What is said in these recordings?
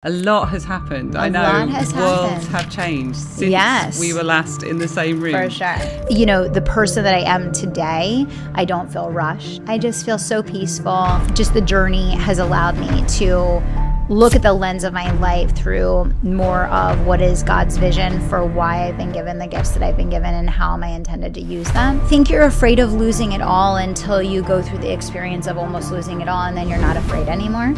A lot has happened. I know. A lot has Worlds happened. have changed since we were last in the same room. For sure. You know, the person that I am today, I don't feel rushed. I just feel so peaceful. Just the journey has allowed me to look at the lens of my life through more of what is God's vision for why I've been given the gifts that I've been given and how am I intended to use them. I think you're afraid of losing it all until you go through the experience of almost losing it all, and then you're not afraid anymore.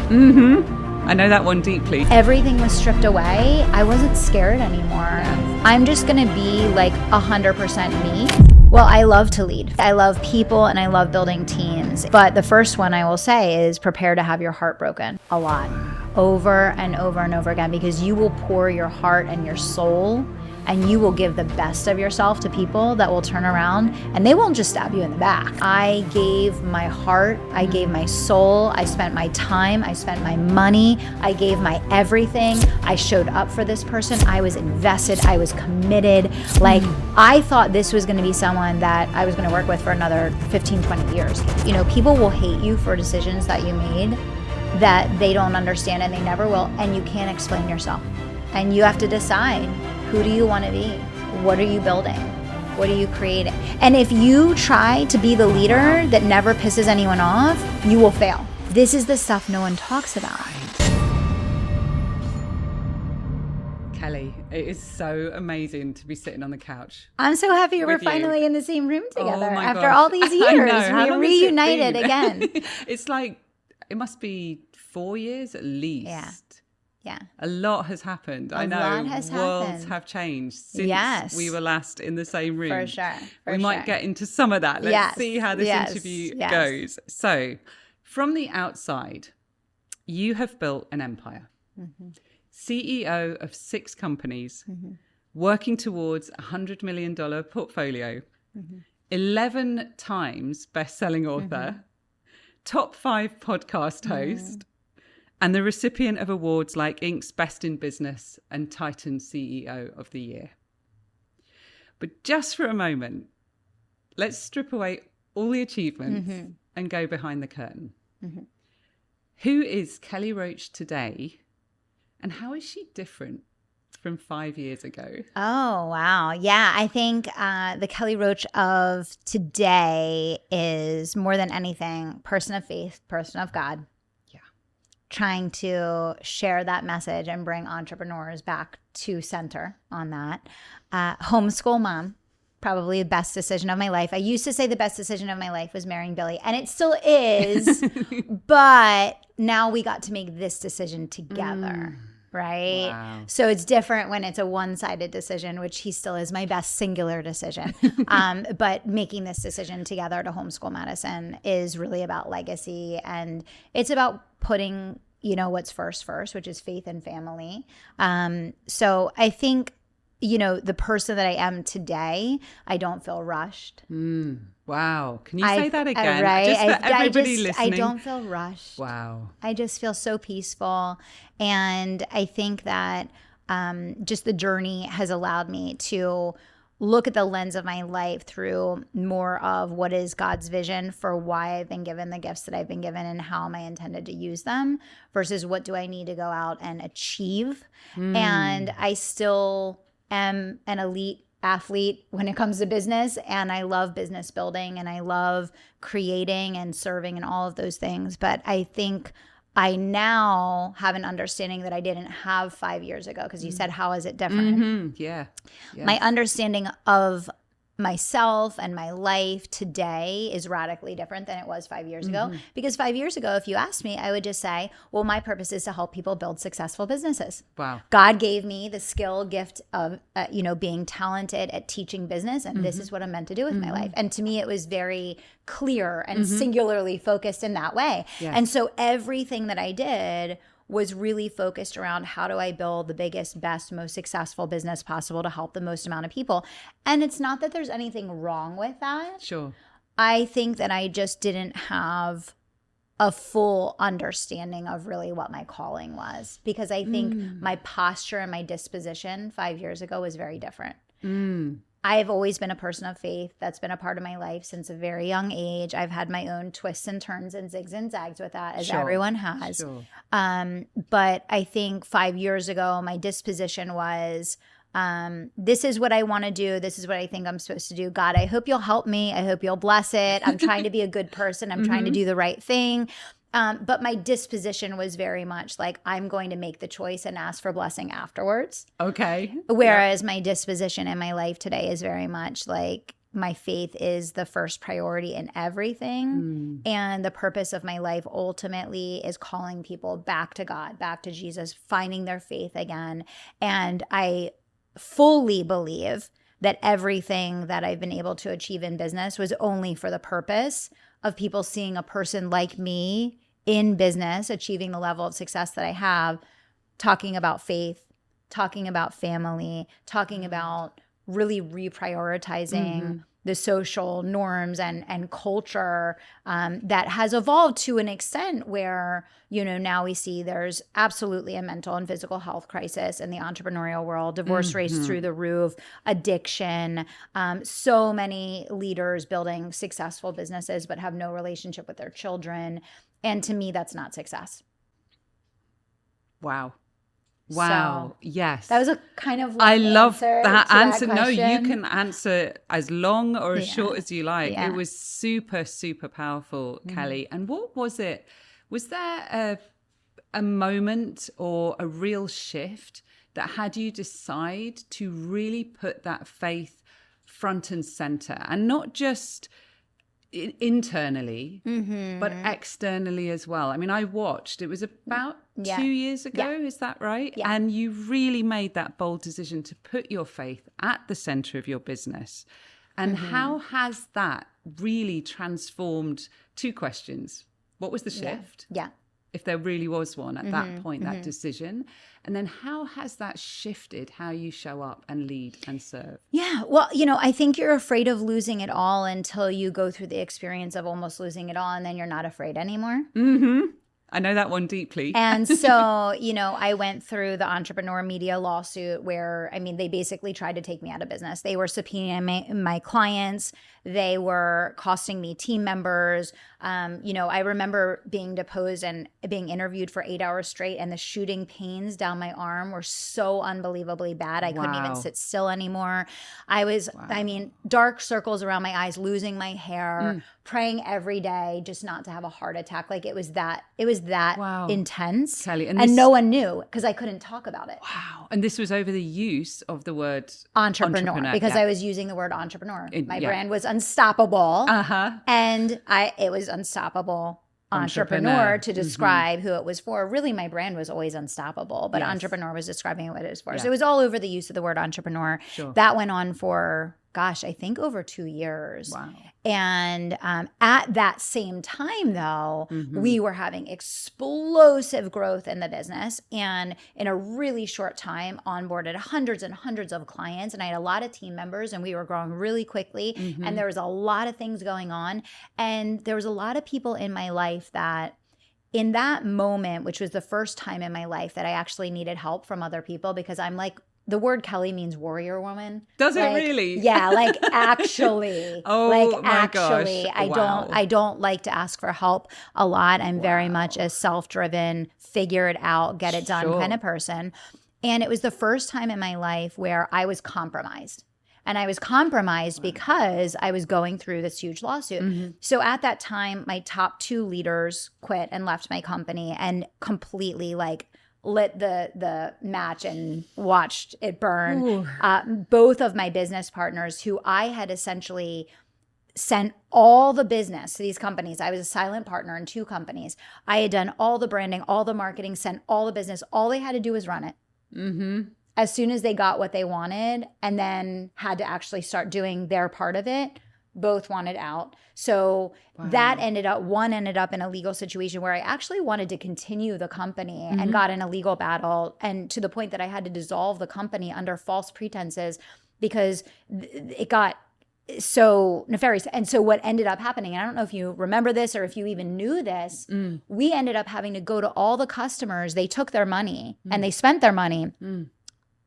I know that one deeply. Everything was stripped away. I wasn't scared anymore. I'm just gonna be like 100% me. Well, I love to lead. I love people and I love building teams. But the first one I will say is prepare to have your heart broken a lot, over and over and over again, because you will pour your heart and your soul and you will give the best of yourself to people that will turn around and they won't just stab you in the back. I gave my heart, I gave my soul, I spent my time, I spent my money, I gave my everything. I showed up for this person. I was invested, I was committed. Like, I thought this was gonna be someone that I was gonna work with for another 15, 20 years. You know, people will hate you for decisions that you made that they don't understand and they never will, and you can't explain yourself. And you have to decide, who do you want to be? What are you building? What are you creating? And if you try to be the leader that never pisses anyone off, you will fail. This is the stuff no one talks about. Kelly, it is so amazing to be sitting on the couch. I'm so happy we're With you. finally in the same room together Oh my after gosh. all these I years. know. How We're long has it reunited been? again. It's like, it must be 4 years at least. Yeah. A lot has happened. I know. lot has Worlds happened. have changed since we were last in the same room. For sure. We might get into some of that. Let's Yes. see how this Yes. interview Yes. goes. So, from the outside, you have built an empire. CEO of 6 companies, working towards a $100 million portfolio, 11 times best-selling author, top 5 podcast host, and the recipient of awards like Inc.'s Best in Business and Titan's CEO of the Year. But just for a moment, let's strip away all the achievements and go behind the curtain. Who is Kelly Roach today, and how is she different from 5 years ago? Oh, wow. Yeah, I think the Kelly Roach of today is more than anything, person of faith, person of God. Trying to share that message and bring entrepreneurs back to center on that. Homeschool mom, probably the best decision of my life. I used to say the best decision of my life was marrying Billy, and it still is, but now we got to make this decision together. Right? Wow. So it's different when it's a one-sided decision, which he still is my best singular decision. But making this decision together to homeschool Madison is really about legacy, and it's about putting, you know, what's first, which is faith and family. So I think, you know, the person that I am today, I don't feel rushed. Wow. Can you say that again? Right? Just for everybody listening. I don't feel rushed. Wow. I just feel so peaceful. And I think that just the journey has allowed me to look at the lens of my life through more of what is God's vision for why I've been given the gifts that I've been given and how am I intended to use them versus what do I need to go out and achieve. And I still am an elite athlete when it comes to business, and I love business building and I love creating and serving and all of those things. But I think I now have an understanding that I didn't have 5 years ago, because you said, how is it different? Yeah. My understanding of myself and my life today is radically different than it was 5 years ago. Because 5 years ago, if you asked me, I would just say, well, my purpose is to help people build successful businesses. Wow. God gave me the skill gift of, being talented at teaching business. And this is what I'm meant to do with my life. And to me, it was very clear and singularly focused in that way. Yes. And so everything that I did was really focused around how do I build the biggest, best, most successful business possible to help the most amount of people. And it's not that there's anything wrong with that. Sure. I think that I just didn't have a full understanding of really what my calling was, because I think my posture and my disposition 5 years ago was very different. I've always been a person of faith. That's been a part of my life since a very young age. I've had my own twists and turns and zigs and zags with that, as everyone has. Sure. But I think 5 years ago, my disposition was, this is what I want to do. This is what I think I'm supposed to do. God, I hope you'll help me. I hope you'll bless it. I'm trying to be a good person. I'm trying to do the right thing. But my disposition was very much like, I'm going to make the choice and ask for blessing afterwards. Okay. Whereas my disposition in my life today is very much like, my faith is the first priority in everything. And the purpose of my life ultimately is calling people back to God, back to Jesus, finding their faith again. And I fully believe that everything that I've been able to achieve in business was only for the purpose of people seeing a person like me in business, achieving the level of success that I have, talking about faith, talking about family, talking about really reprioritizing the social norms and culture that has evolved to an extent where, you know, now we see there's absolutely a mental and physical health crisis in the entrepreneurial world, divorce rates through the roof, addiction, so many leaders building successful businesses but have no relationship with their children. And to me, that's not success. Wow. So, yes. That was a kind of I love that answer. That no, you can answer as long or as short as you like. Yeah. It was super, super powerful, Kelly. And what was it? Was there a moment or a real shift that had you decide to really put that faith front and center, and not just internally, but externally as well? I mean, I watched, it was about 2 years ago, is that right? Yeah. And you really made that bold decision to put your faith at the center of your business. And how has that really transformed? Two questions. What was the shift? Yeah. If there really was one at that point, that decision. And then how has that shifted how you show up and lead and serve? Yeah. Well, you know, I think you're afraid of losing it all until you go through the experience of almost losing it all, and then you're not afraid anymore. I know that one deeply. And so, you know, I went through the entrepreneur media lawsuit where, I mean, they basically tried to take me out of business. They were subpoenaing my clients. They were costing me team members. You know, I remember being deposed and being interviewed for 8 hours straight, and the shooting pains down my arm were so unbelievably bad. I couldn't even sit still anymore. I was, I mean, dark circles around my eyes, losing my hair, praying every day just not to have a heart attack. Like it was that intense. Kelly, and no one knew because I couldn't talk about it. Wow. And this was over the use of the word entrepreneur because I was using the word entrepreneur. My brand was unstoppable. And it was unstoppable entrepreneur to describe who it was for. Really, my brand was always unstoppable, but entrepreneur was describing what it was for. So it was all over the use of the word entrepreneur. That went on for, gosh, I think over 2 years. Wow. And at that same time, though, we were having explosive growth in the business, and in a really short time onboarded hundreds and hundreds of clients, and I had a lot of team members, and we were growing really quickly, and there was a lot of things going on, and there was a lot of people in my life that in that moment, which was the first time in my life that I actually needed help from other people, because I'm like, the word Kelly means warrior woman. Does it really? Yeah, like actually. My gosh. I don't like to ask for help a lot. I'm very much a self-driven, figure it out, get it done kind of person. And it was the first time in my life where I was compromised. And I was compromised because I was going through this huge lawsuit. So at that time, my top 2 leaders quit and left my company and completely lit the match and watched it burn. Both of my business partners, who I had essentially sent all the business to these companies. I was a silent partner in 2 companies. I had done all the branding, all the marketing, sent all the business. All they had to do was run it. As soon as they got what they wanted and then had to actually start doing their part of it, both wanted out. So that ended up in a legal situation where I actually wanted to continue the company and got in a legal battle, and to the point that I had to dissolve the company under false pretenses because it got so nefarious. And so what ended up happening, and I don't know if you remember this or if you even knew this, we ended up having to go to all the customers. They took their money and they spent their money.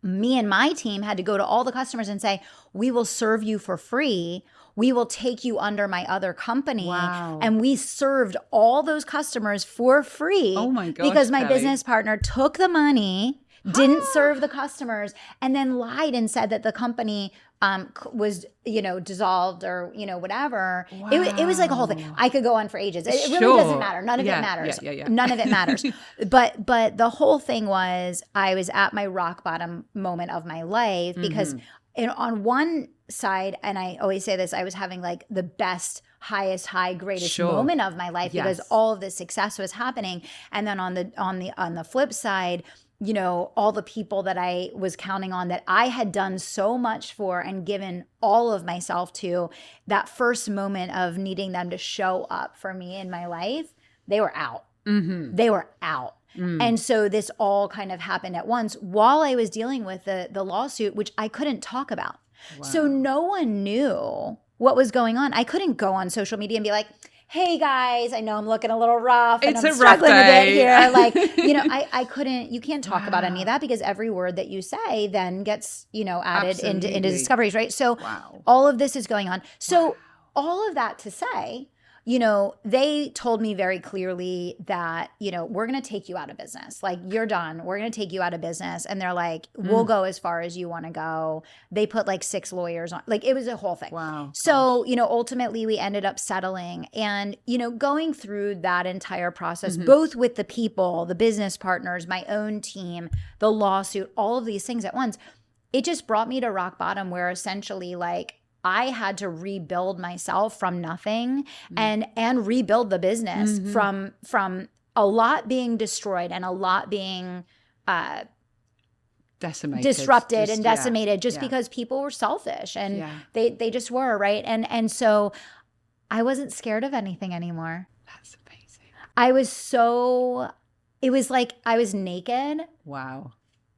me and my team had to go to all the customers and say, we will serve you for free. We will take you under my other company. Wow. And we served all those customers for free. Oh my gosh, because my Kelly. business partner took the money, didn't serve the customers, and then lied and said that the company was, dissolved or, whatever. Wow. It was like a whole thing. I could go on for ages. It really Sure. doesn't matter. None of it matters. Yeah. None of it matters. But the whole thing was I was at my rock bottom moment of my life because on one side, and I always say this, I was having like the best, highest, greatest moment of my life because all of this success was happening. And then on the flip side, all the people that I was counting on that I had done so much for and given all of myself to, that first moment of needing them to show up for me in my life, they were out. Mm-hmm. They were out. Mm. And so this all kind of happened at once while I was dealing with the lawsuit, which I couldn't talk about. Wow. So no one knew what was going on. I couldn't go on social media and be like, hey guys, I know I'm looking a little rough and I'm struggling a bit here. Like, I couldn't, you can't talk about any of that because every word that you say then gets, added into discoveries, right? So all of this is going on. So all of that to say, they told me very clearly that, we're going to take you out of business. Like, you're done. We're going to take you out of business. And they're like, we'll go as far as you want to go. They put like 6 lawyers on, like, it was a whole thing. Wow. So, ultimately we ended up settling and, going through that entire process, both with the people, the business partners, my own team, the lawsuit, all of these things at once, it just brought me to rock bottom where essentially like, I had to rebuild myself from nothing and rebuild the business from a lot being destroyed and a lot being disrupted and decimated because people were selfish and they just were, right? And so I wasn't scared of anything anymore. That's amazing. It was like I was naked. Wow.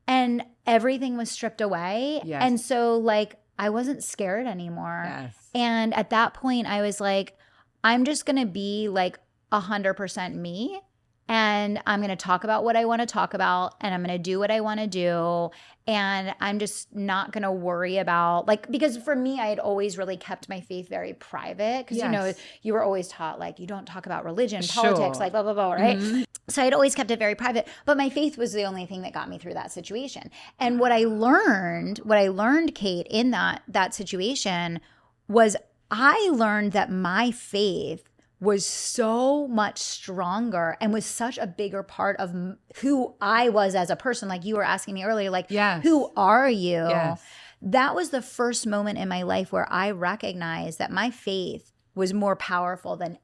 And everything was stripped away. Yes. And so like I wasn't scared anymore. Yes. And at that point, I was like, I'm just going to be like 100% me. And I'm going to talk about what I want to talk about. And I'm going to do what I want to do. And I'm just not going to worry about because for me, I had always really kept my faith very private. Because, you were always taught like, you don't talk about religion, politics, like blah, blah, blah, right? Mm-hmm. So I'd always kept it very private. But my faith was the only thing that got me through that situation. And what I learned, Kate, in that situation was I learned that my faith was so much stronger and was such a bigger part of who I was as a person. Like you were asking me earlier, like, who are you? Yes. That was the first moment in my life where I recognized that my faith was more powerful than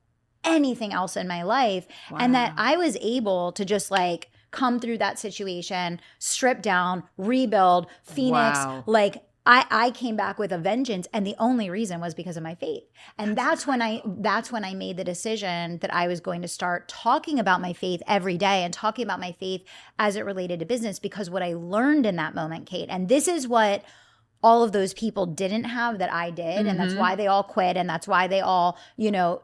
anything else in my life. Wow. And that I was able to just like come through that situation, strip down, rebuild, Phoenix, like I came back with a vengeance, and the only reason was because of my faith. And that's when I made the decision that I was going to start talking about my faith every day and talking about my faith as it related to business, because what I learned in that moment, Kate, and this is what all of those people didn't have that I did, and that's why they all quit, and that's why they all,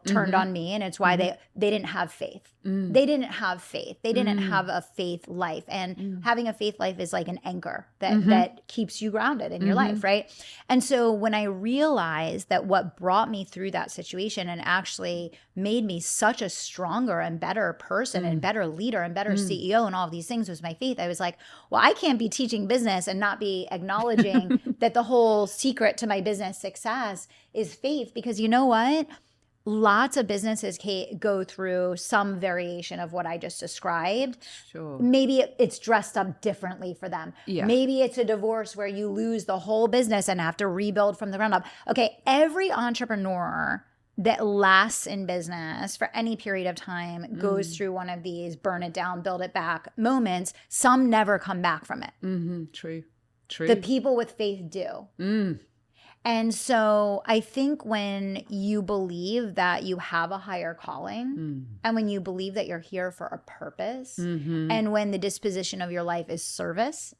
turned on me, and it's why they didn't have faith. They didn't have faith. They didn't have a faith life, and having a faith life is like an anchor that keeps you grounded in your life, right? And so when I realized that what brought me through that situation and actually made me such a stronger and better person and better leader and better CEO and all of these things was my faith, I was like, well, I can't be teaching business and not be acknowledging that the whole secret to my business success is faith. Because you know what? Lots of businesses go through some variation of what I just described. Sure. Maybe it's dressed up differently for them. Yeah. Maybe it's a divorce where you lose the whole business and have to rebuild from the ground up. Okay, every entrepreneur that lasts in business for any period of time goes through one of these burn it down, build it back moments. Some never come back from it. Mm-hmm. True. The people with faith do. And so I think when you believe that you have a higher calling and when you believe that you're here for a purpose and when the disposition of your life is service,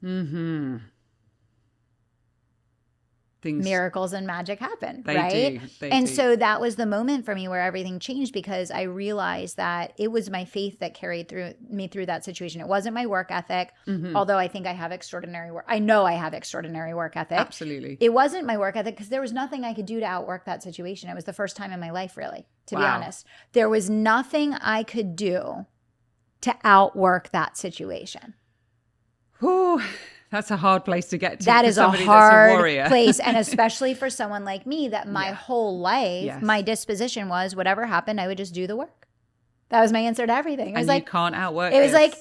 miracles and magic happen, They right? do. They and do. so that was the moment for me where everything changed, because I realized that it was my faith that carried me through that situation. It wasn't my work ethic, although I think I have extraordinary work. I know I have extraordinary work ethic. Absolutely. It wasn't my work ethic, because there was nothing I could do to outwork that situation. It was the first time in my life, really, to be honest. There was nothing I could do to outwork that situation. Whew. That's a hard place to get to. That is a hard hard place. And especially for someone like me, that my whole life, my disposition was whatever happened, I would just do the work. That was my answer to everything. It was you can't outwork it. Was like,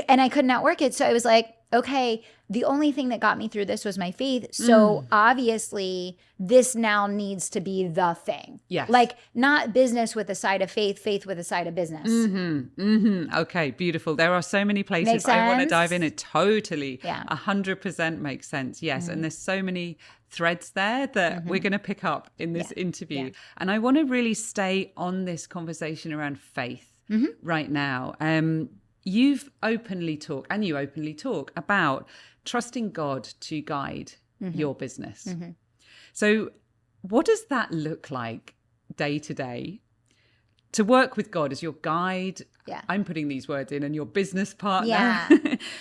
and I couldn't outwork it. So I was like, okay, the only thing that got me through this was my faith. So obviously this now needs to be the thing. Yes. Like, not business with a side of faith, faith with a side of business. Okay, beautiful. There are so many places I want to dive in. It totally, 100% makes sense. Yes. And there's so many threads there that we're going to pick up in this interview. Yeah. And I want to really stay on this conversation around faith right now. You've openly talked, and you openly talk about trusting God to guide your business. So what does that look like day to day? To work with God as your guide, I'm putting these words in, and your business partner.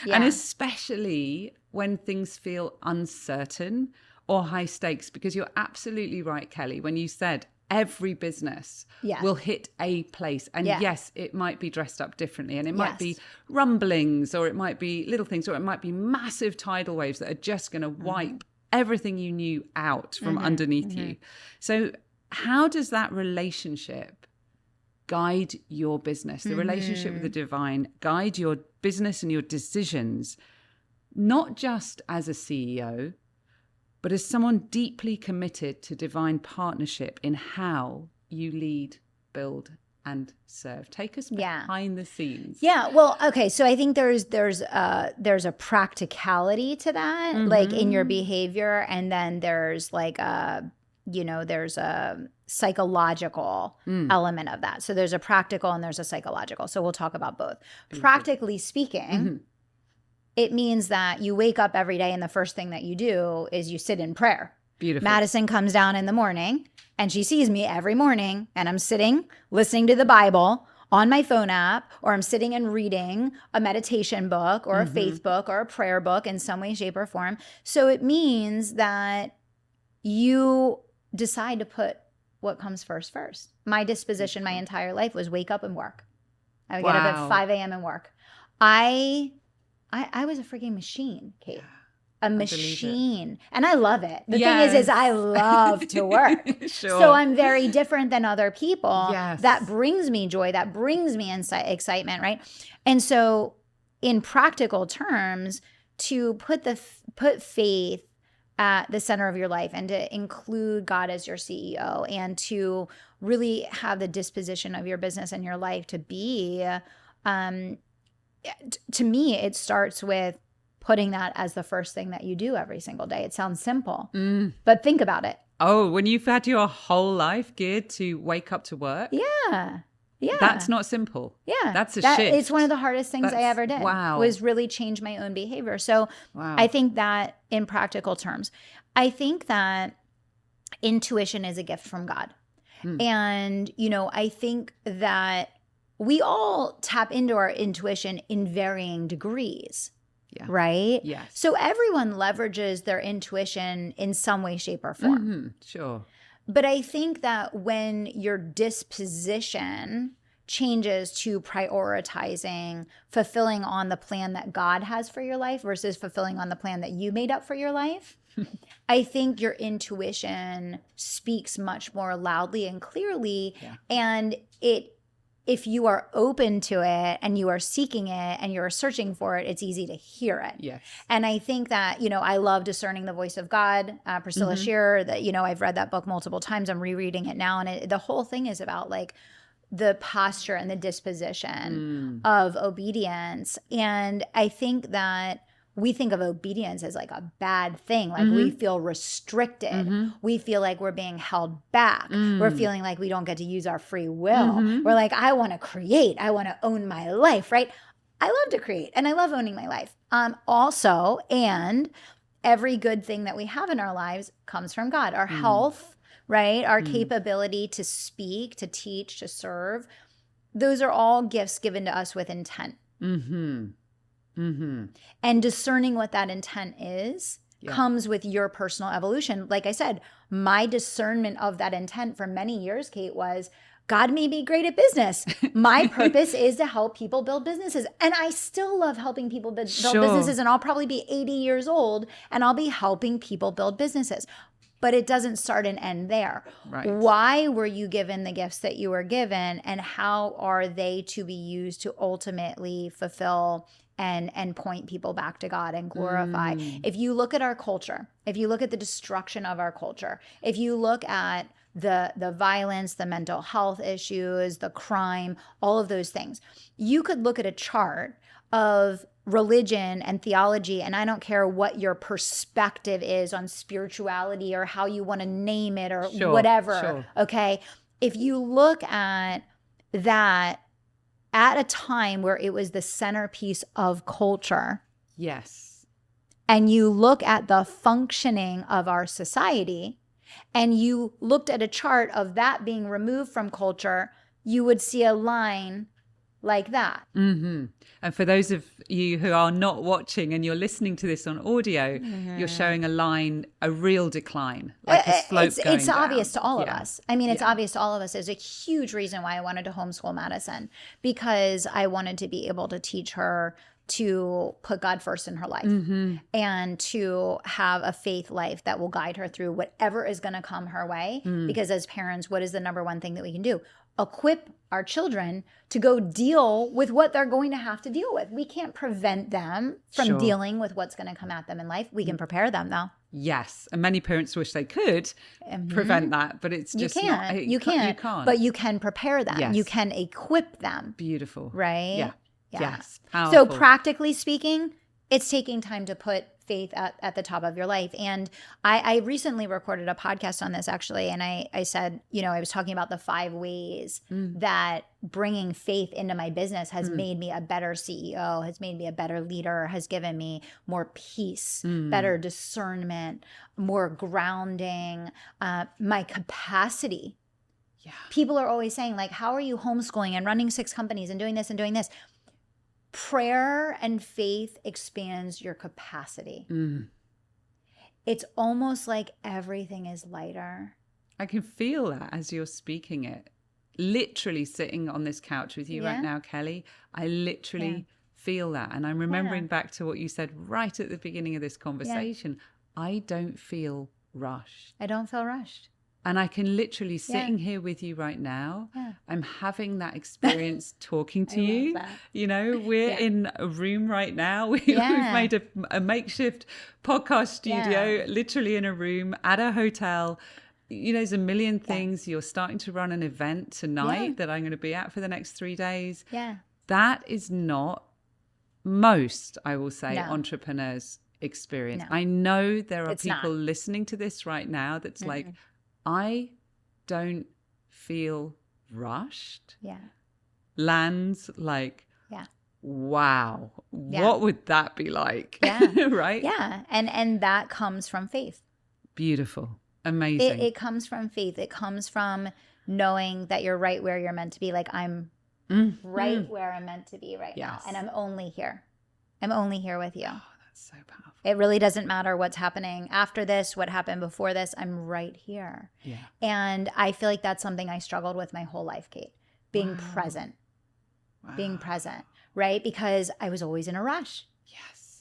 And especially when things feel uncertain or high stakes, because you're absolutely right, Kelly, when you said every business will hit a place. And yes, it might be dressed up differently, and it might be rumblings, or it might be little things, or it might be massive tidal waves that are just going to wipe everything you knew out from underneath you. So how does that relationship guide your business, the relationship with the divine, guide your business and your decisions, not just as a CEO, but as someone deeply committed to divine partnership in how you lead, build, and serve? Take us behind the scenes. Yeah. Well, okay. So I think there's a practicality to that, like in your behavior, and then there's like there's a psychological element of that. So there's a practical and there's a psychological. So we'll talk about both. Practically speaking, it means that you wake up every day and the first thing that you do is you sit in prayer. Beautiful. Madison comes down in the morning and she sees me every morning, and I'm sitting listening to the Bible on my phone app, or I'm sitting and reading a meditation book or a faith book or a prayer book in some way, shape, or form. So it means that you decide to put what comes first. My disposition my entire life was wake up and work. I would get up at 5 a.m. and work. I was a freaking machine, Kate. A machine. And I love it. The thing is I love to work. Sure. So I'm very different than other people. Yes. That brings me joy. That brings me excitement, right? And so in practical terms, to put faith at the center of your life, and to include God as your CEO, and to really have the disposition of your business and your life to be, to me, it starts with putting that as the first thing that you do every single day. It sounds simple, but think about it. Oh, when you've had your whole life geared to wake up to work? Yeah. That's not simple. Yeah. That's a shift. It's one of the hardest things I ever did. Wow. Was really change my own behavior. So I think that in practical terms, I think that intuition is a gift from God. And, I think that we all tap into our intuition in varying degrees. Yeah. Right? Yes. So everyone leverages their intuition in some way, shape, or form. Sure. But I think that when your disposition changes to prioritizing fulfilling on the plan that God has for your life versus fulfilling on the plan that you made up for your life, I think your intuition speaks much more loudly and clearly. Yeah. And if you are open to it and you are seeking it and you're searching for it, it's easy to hear it. Yes. And I think that, I love Discerning the Voice of God, Priscilla Shearer, that, I've read that book multiple times. I'm rereading it now. And the whole thing is about like the posture and the disposition of obedience. And I think that we think of obedience as like a bad thing. Like we feel restricted. We feel like we're being held back. We're feeling like we don't get to use our free will. We're like, I want to create. I want to own my life, right? I love to create and I love owning my life. Also, and every good thing that we have in our lives comes from God. Our health, right? Our capability to speak, to teach, to serve. Those are all gifts given to us with intent. And discerning what that intent is comes with your personal evolution. Like I said, my discernment of that intent for many years, Kate, was God made me great at business. My purpose is to help people build businesses. And I still love helping people build businesses. And I'll probably be 80 years old and I'll be helping people build businesses. But it doesn't start and end there. Right. Why were you given the gifts that you were given, and how are they to be used to ultimately fulfill and point people back to God and glorify? If you look at our culture, if you look at the destruction of our culture, if you look at the violence, the mental health issues, the crime, all of those things, you could look at a chart of religion and theology, and I don't care what your perspective is on spirituality or how you want to name it or whatever, okay? If you look at that at a time where it was the centerpiece of culture, yes, and you look at the functioning of our society, and you looked at a chart of that being removed from culture, you would see a line like that. And for those of you who are not watching and you're listening to this on audio, you're showing a line, a real decline, like a slope going It's down. obvious to all of us. I mean, it's obvious to all of us. There's a huge reason why I wanted to homeschool Madison, because I wanted to be able to teach her to put God first in her life and to have a faith life that will guide her through whatever is going to come her way. Because as parents, what is the number one thing that we can do? Equip our children to go deal with what they're going to have to deal with. We can't prevent them from dealing with what's going to come at them in life. We can prepare them, though. Yes. And many parents wish they could prevent that, but it's just you can't. But you can prepare them. Yes. You can equip them. Beautiful. Right? Yeah. Yes. Powerful. So practically speaking, it's taking time to put faith at the top of your life. And I recently recorded a podcast on this, actually. And I said, I was talking about the 5 ways that bringing faith into my business has made me a better CEO, has made me a better leader, has given me more peace, better discernment, more grounding, my capacity. Yeah. People are always saying, like, how are you homeschooling and running 6 companies and doing this and doing this? Prayer and faith expands your capacity. It's almost like everything is lighter. I can feel that as you're speaking it. Literally sitting on this couch with you right now, Kelly, I literally feel that. And I'm remembering back to what you said right at the beginning of this conversation. I don't feel rushed. I don't feel rushed. And I can literally sitting here with you right now. I'm having that experience talking to you. We're in a room right now. We've made a makeshift podcast studio, literally in a room at a hotel. There's a million things. You're starting to run an event tonight that I'm going to be at for the next 3 days. That is not most, I will say, entrepreneurs experience. I know there are people listening to this right now that's like, I don't feel rushed. Lands like, wow, what would that be like? Right? Yeah. And that comes from faith. Beautiful. Amazing. It comes from faith. It comes from knowing that you're right where you're meant to be. Like, I'm right where I'm meant to be right now. And I'm only here. I'm only here with you. So powerful. It really doesn't matter what's happening after this, what happened before this. I'm right here. And I feel like that's something I struggled with my whole life, Kate. Being present. Being present, right? Because I was always in a rush.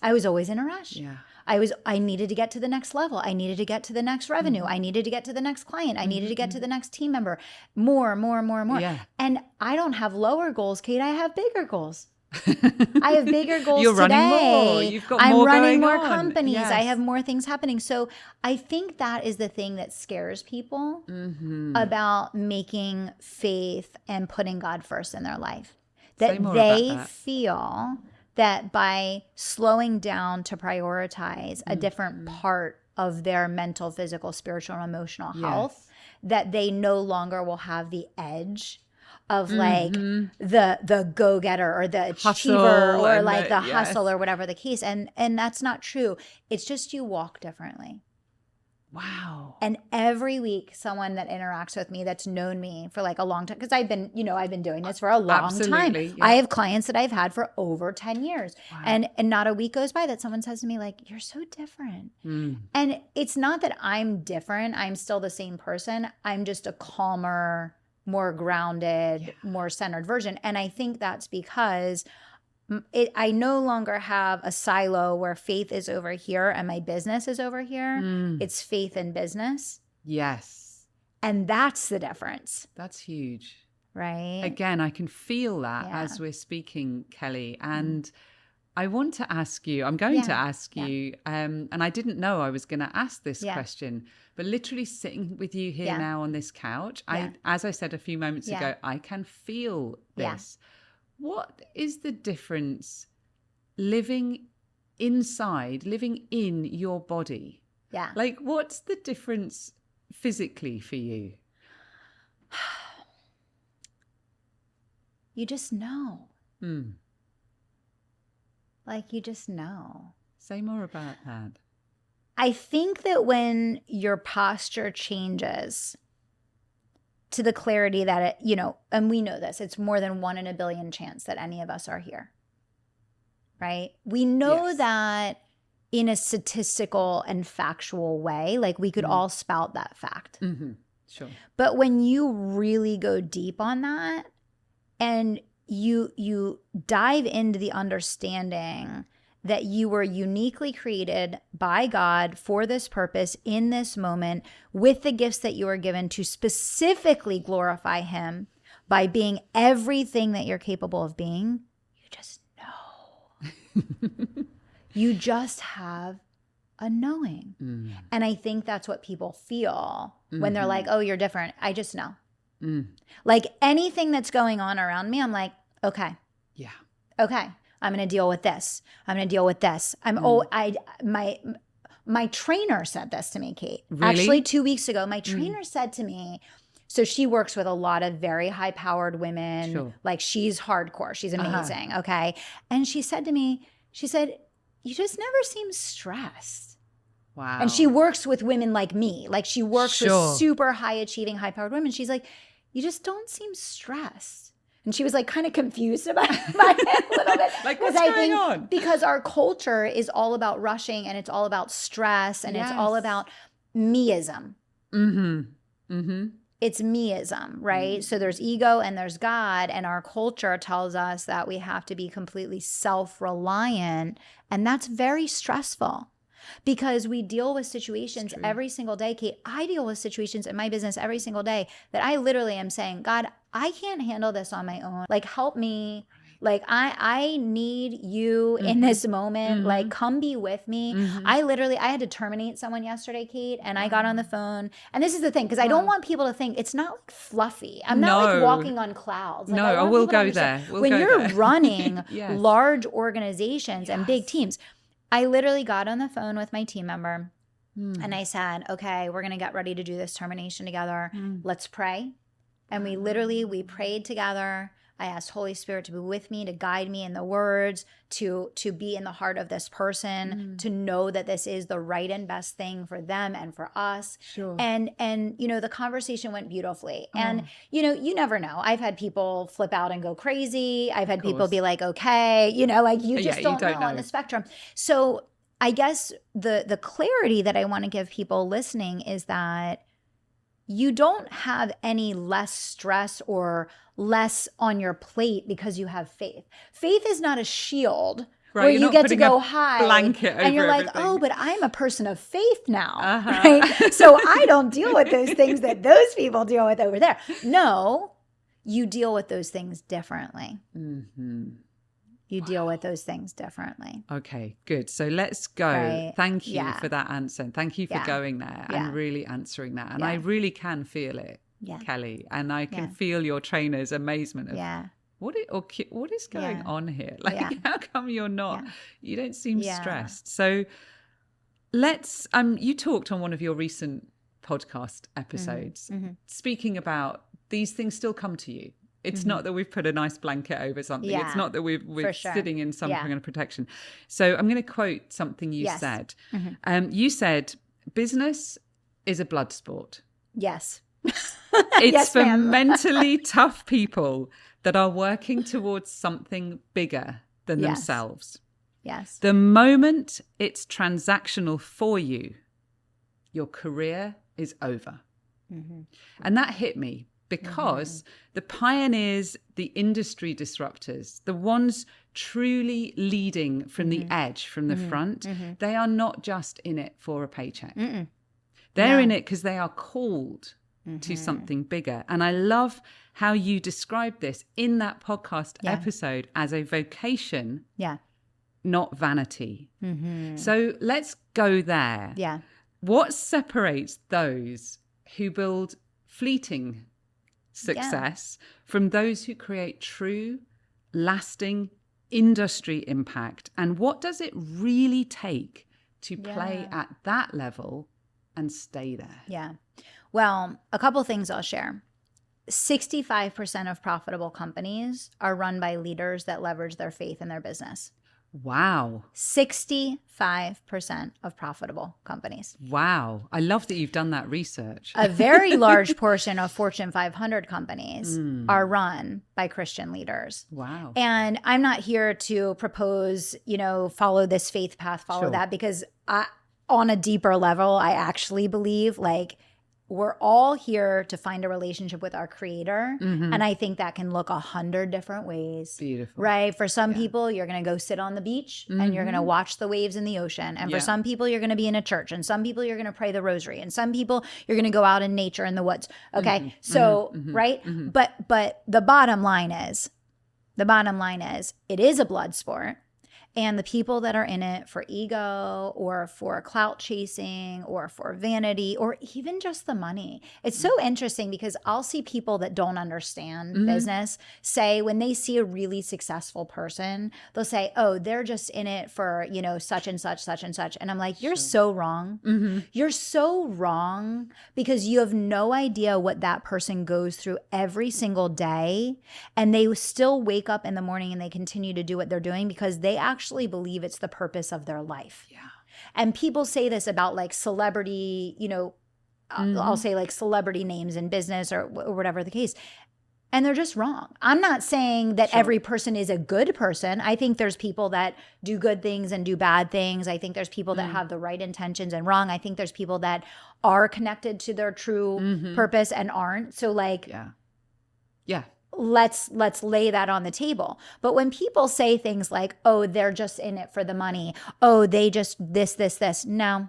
I was always in a rush. I needed to get to the next level. I needed to get to the next revenue. I needed to get to the next client. I needed to get to the next team member. More. And I don't have lower goals, Kate. I have bigger goals. I have bigger goals You're today. running more. You've got I'm more running going more on. companies. I have more things happening. So I think that is the thing that scares people about making faith and putting God first in their life. That they feel that by slowing down to prioritize a different part of their mental, physical, spiritual, and emotional health, that they no longer will have the edge of like the go-getter or the achiever Hustle or and like the yes. hustle or whatever the case. And that's not true. It's just you walk differently. Wow. And every week, someone that interacts with me that's known me for like a long time, because I've been doing this for a long time. Yeah. I have clients that I've had for over 10 years. Wow. And not a week goes by that someone says to me like, you're so different. And it's not that I'm different. I'm still the same person. I'm just a calmer, more grounded, more centered version. And I think that's because I no longer have a silo where faith is over here and my business is over here. It's faith and business. Yes. And that's the difference. That's huge. Right? Again, I can feel that as we're speaking, Kelly. And I want to ask you, I'm going to ask you, and I didn't know I was going to ask this question, but literally sitting with you here now on this couch, as I said a few moments ago, I can feel this. What is the difference living inside, living in your body? Yeah. Like, what's the difference physically for you? You just know. Like, you just know. Say more about that. I think that when your posture changes to the clarity that it, and we know this, it's more than 1 in a billion chance that any of us are here, right? We know that in a statistical and factual way, like we could all spout that fact. Sure. But when you really go deep on that and you dive into the understanding that you were uniquely created by God for this purpose in this moment with the gifts that you were given to specifically glorify Him by being everything that you're capable of being, you just know. You just have a knowing. And I think that's what people feel when they're like, oh, you're different. I just know. Like anything that's going on around me, I'm like, okay. Yeah. Okay. I'm going to deal with this. I'm going to deal with this. My trainer said this to me, Kate. Really? Actually, 2 weeks ago, my trainer said to me, so she works with a lot of very high-powered women. Sure. Like she's hardcore. She's amazing. Okay. And she said to me, you just never seem stressed. Wow. And she works with women like me. Like she works with super high-achieving, high-powered women. She's like, you just don't seem stressed. And she was like kind of confused about it a little bit. Like, what's going on? Because our culture is all about rushing and it's all about stress and it's all about meism. It's meism, right? So there's ego and there's God, and our culture tells us that we have to be completely self-reliant, and that's very stressful. Because we deal with situations every single day, Kate. I deal with situations in my business every single day that I literally am saying, God, I can't handle this on my own. Like, help me. Like, I need you in this moment. Like, come be with me. I had to terminate someone yesterday, Kate, and I got on the phone. And this is the thing, because I don't want people to think it's not like fluffy. I'm not like walking on clouds. Like, I will go there. When you're running large organizations and big teams, I literally got on the phone with my team member and I said, okay, we're going to get ready to do this termination together. Let's pray. And we prayed together. I asked Holy Spirit to be with me, to guide me in the words, to be in the heart of this person, to know that this is the right and best thing for them and for us. Sure. And the conversation went beautifully. And, you never know. I've had people flip out and go crazy. I've had people be like, okay, like you just don't know on the spectrum. So I guess the clarity that I want to give people listening is that you don't have any less stress or less on your plate because you have faith. Faith is not a shield where you get to go high and you're like, oh, but I'm a person of faith now, right? So I don't deal with those things that those people deal with over there. No, you deal with those things differently. You deal with those things differently. Okay, good. So let's go. Right. Thank you for that answer. And thank you for going there and really answering that. And I really can feel it, Kelly. And I can feel your trainer's amazement of what is going on here? Like, how come you're not, you don't seem stressed? So let's, you talked on one of your recent podcast episodes speaking about these things still come to you. It's not that we've put a nice blanket over something. Yeah, it's not that we're sure. sitting in some kind of protection. So I'm going to quote something you said. You said, business is a blood sport. Yes. It's Yes, for ma'am. mentally tough people that are working towards something bigger than themselves. Yes. The moment it's transactional for you, your career is over. And that hit me because the pioneers, the industry disruptors, the ones truly leading from the edge, from the front, they are not just in it for a paycheck. They're in it because they are called to something bigger. And I love how you described this in that podcast episode as a vocation, not vanity. So let's go there. Yeah. What separates those who build fleeting success from those who create true, lasting industry impact? And what does it really take to play at that level and stay there? Yeah. Well, a couple things I'll share. 65% of profitable companies are run by leaders that leverage their faith in their business. Wow. 65% of profitable companies. Wow. I love that you've done that research. A very large portion of Fortune 500 companies are run by Christian leaders. Wow. And I'm not here to propose, follow this faith path, follow that, because on a deeper level, I actually believe we're all here to find a relationship with our creator. And I think that can look 100 different ways. Beautiful. Right? For some people, you're going to go sit on the beach and you're going to watch the waves in the ocean. And for some people, you're going to be in a church. And some people, you're going to pray the rosary. And some people, you're going to go out in nature in the woods. Okay? So, right? But the bottom line is, it is a blood sport. And the people that are in it for ego or for clout chasing or for vanity or even just the money. It's so interesting because I'll see people that don't understand business say when they see a really successful person, they'll say, oh, they're just in it for, such and such, such and such. And I'm like, you're so wrong. You're so wrong because you have no idea what that person goes through every single day. And they still wake up in the morning and they continue to do what they're doing because they actually believe it's the purpose of their life. Yeah. And people say this about celebrity, I'll say celebrity names in business or whatever the case. And they're just wrong. I'm not saying that every person is a good person. I think there's people that do good things and do bad things. I think there's people that have the right intentions and wrong. I think there's people that are connected to their true purpose and aren't. So Yeah. Let's lay that on the table. But when people say things like, oh, they're just in it for the money. Oh, they just this. No,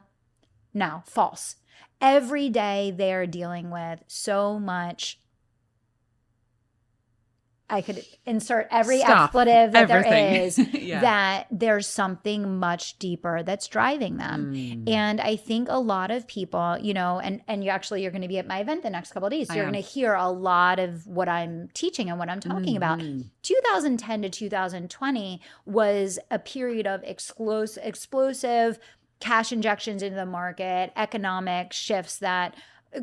false. Every day they're dealing with so much. I could insert every expletive that there is, that there's something much deeper that's driving them. And I think a lot of people, and you're going to be at my event the next couple of days. So you're going to hear a lot of what I'm teaching and what I'm talking about. 2010 to 2020 was a period of explosive cash injections into the market, economic shifts that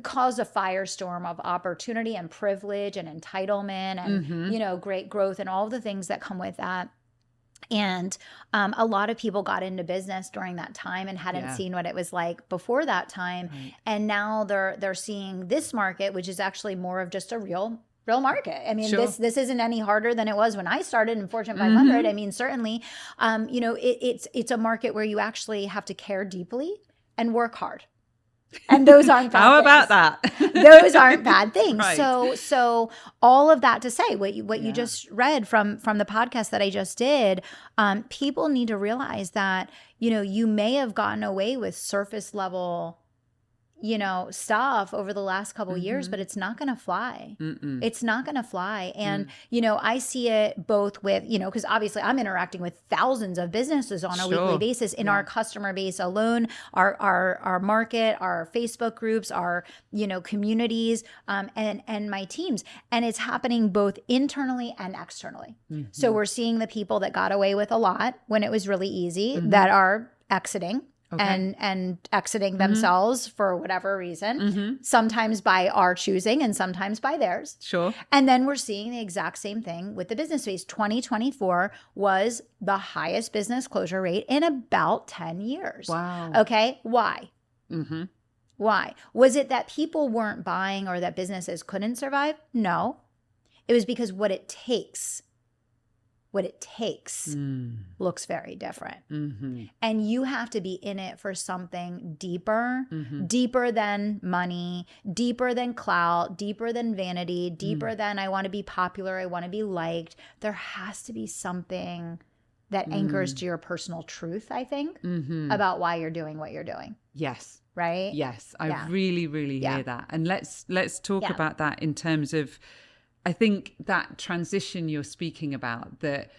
caused a firestorm of opportunity and privilege and entitlement and, great growth and all the things that come with that. And a lot of people got into business during that time and hadn't seen what it was like before that time. Right. And now they're seeing this market, which is actually more of just a real market. I mean, this isn't any harder than it was when I started in Fortune 500. I mean, certainly, it's a market where you actually have to care deeply and work hard. And those aren't bad How things. about that? Those aren't bad things. Right. So all of that to say, what you just read from the podcast that I just did, people need to realize that, you may have gotten away with surface level, stuff over the last couple of years, but it's not going to fly. It's not going to fly. And, I see it both with, because obviously I'm interacting with thousands of businesses on a weekly basis in our customer base alone, our market, our Facebook groups, our, communities, and my teams. And it's happening both internally and externally. So we're seeing the people that got away with a lot when it was really easy that are exiting. and exiting themselves for whatever reason, sometimes by our choosing and sometimes by theirs. Sure. And then we're seeing the exact same thing with the business space. 2024 was the highest business closure rate in about 10 years. Wow. Okay. Why? Why? Was it that people weren't buying or that businesses couldn't survive? No. It was because what it takes looks very different. And you have to be in it for something deeper, deeper than money, deeper than clout, deeper than vanity, deeper than I want to be popular, I want to be liked. There has to be something that anchors to your personal truth, I think, about why you're doing what you're doing. Yes. Right? Yes. I really, really hear that. And let's talk about that in terms of, I think that transition you're speaking about, that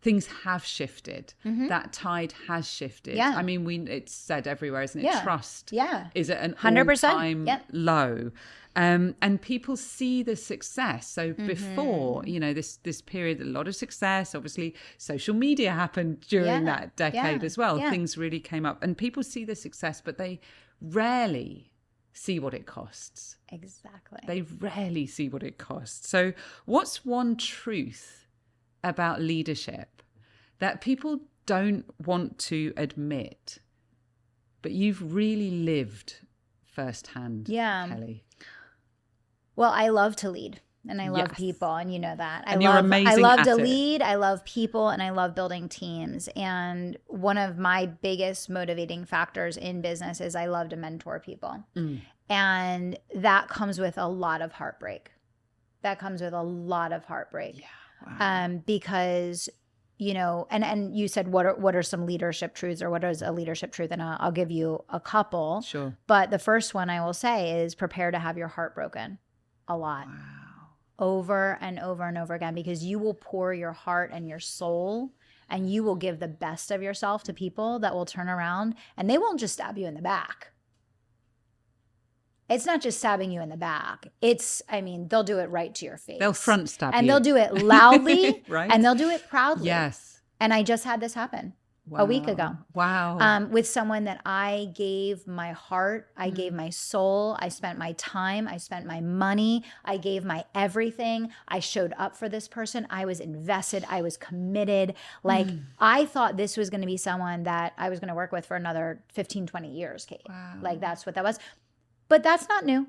things have shifted, that tide has shifted. Yeah. I mean, it's said everywhere, isn't it? Trust is at an 100%. all-time low. And people see the success. So before, this period, a lot of success, obviously social media happened during that decade as well. Things really came up and people see the success, but they rarely see what it costs. Exactly. They rarely see what it costs. So what's one truth about leadership that people don't want to admit, but you've really lived firsthand, Kelly? Well, I love to lead and I love people, and you know that. And you're amazing at it. I love to lead, I love people, and I love building teams. And one of my biggest motivating factors in business is I love to mentor people. And that comes with a lot of heartbreak. Yeah. Wow. Because, and you said, what are some leadership truths, or what is a leadership truth? And I'll give you a couple. Sure. But the first one I will say is prepare to have your heart broken a lot. Wow. Over and over and over again, because you will pour your heart and your soul, and you will give the best of yourself to people that will turn around, and they won't just stab you in the back. It's not just stabbing you in the back. They'll do it right to your face. They'll front stab you. And they'll do it loudly, right? And they'll do it proudly. Yes. And I just had this happen a week ago. Wow. With someone that I gave my heart, I gave my soul, I spent my time, I spent my money, I gave my everything. I showed up for this person. I was invested. I was committed. I thought this was going to be someone that I was going to work with for another 15, 20 years, Kate. Wow. That's what that was. But that's not new.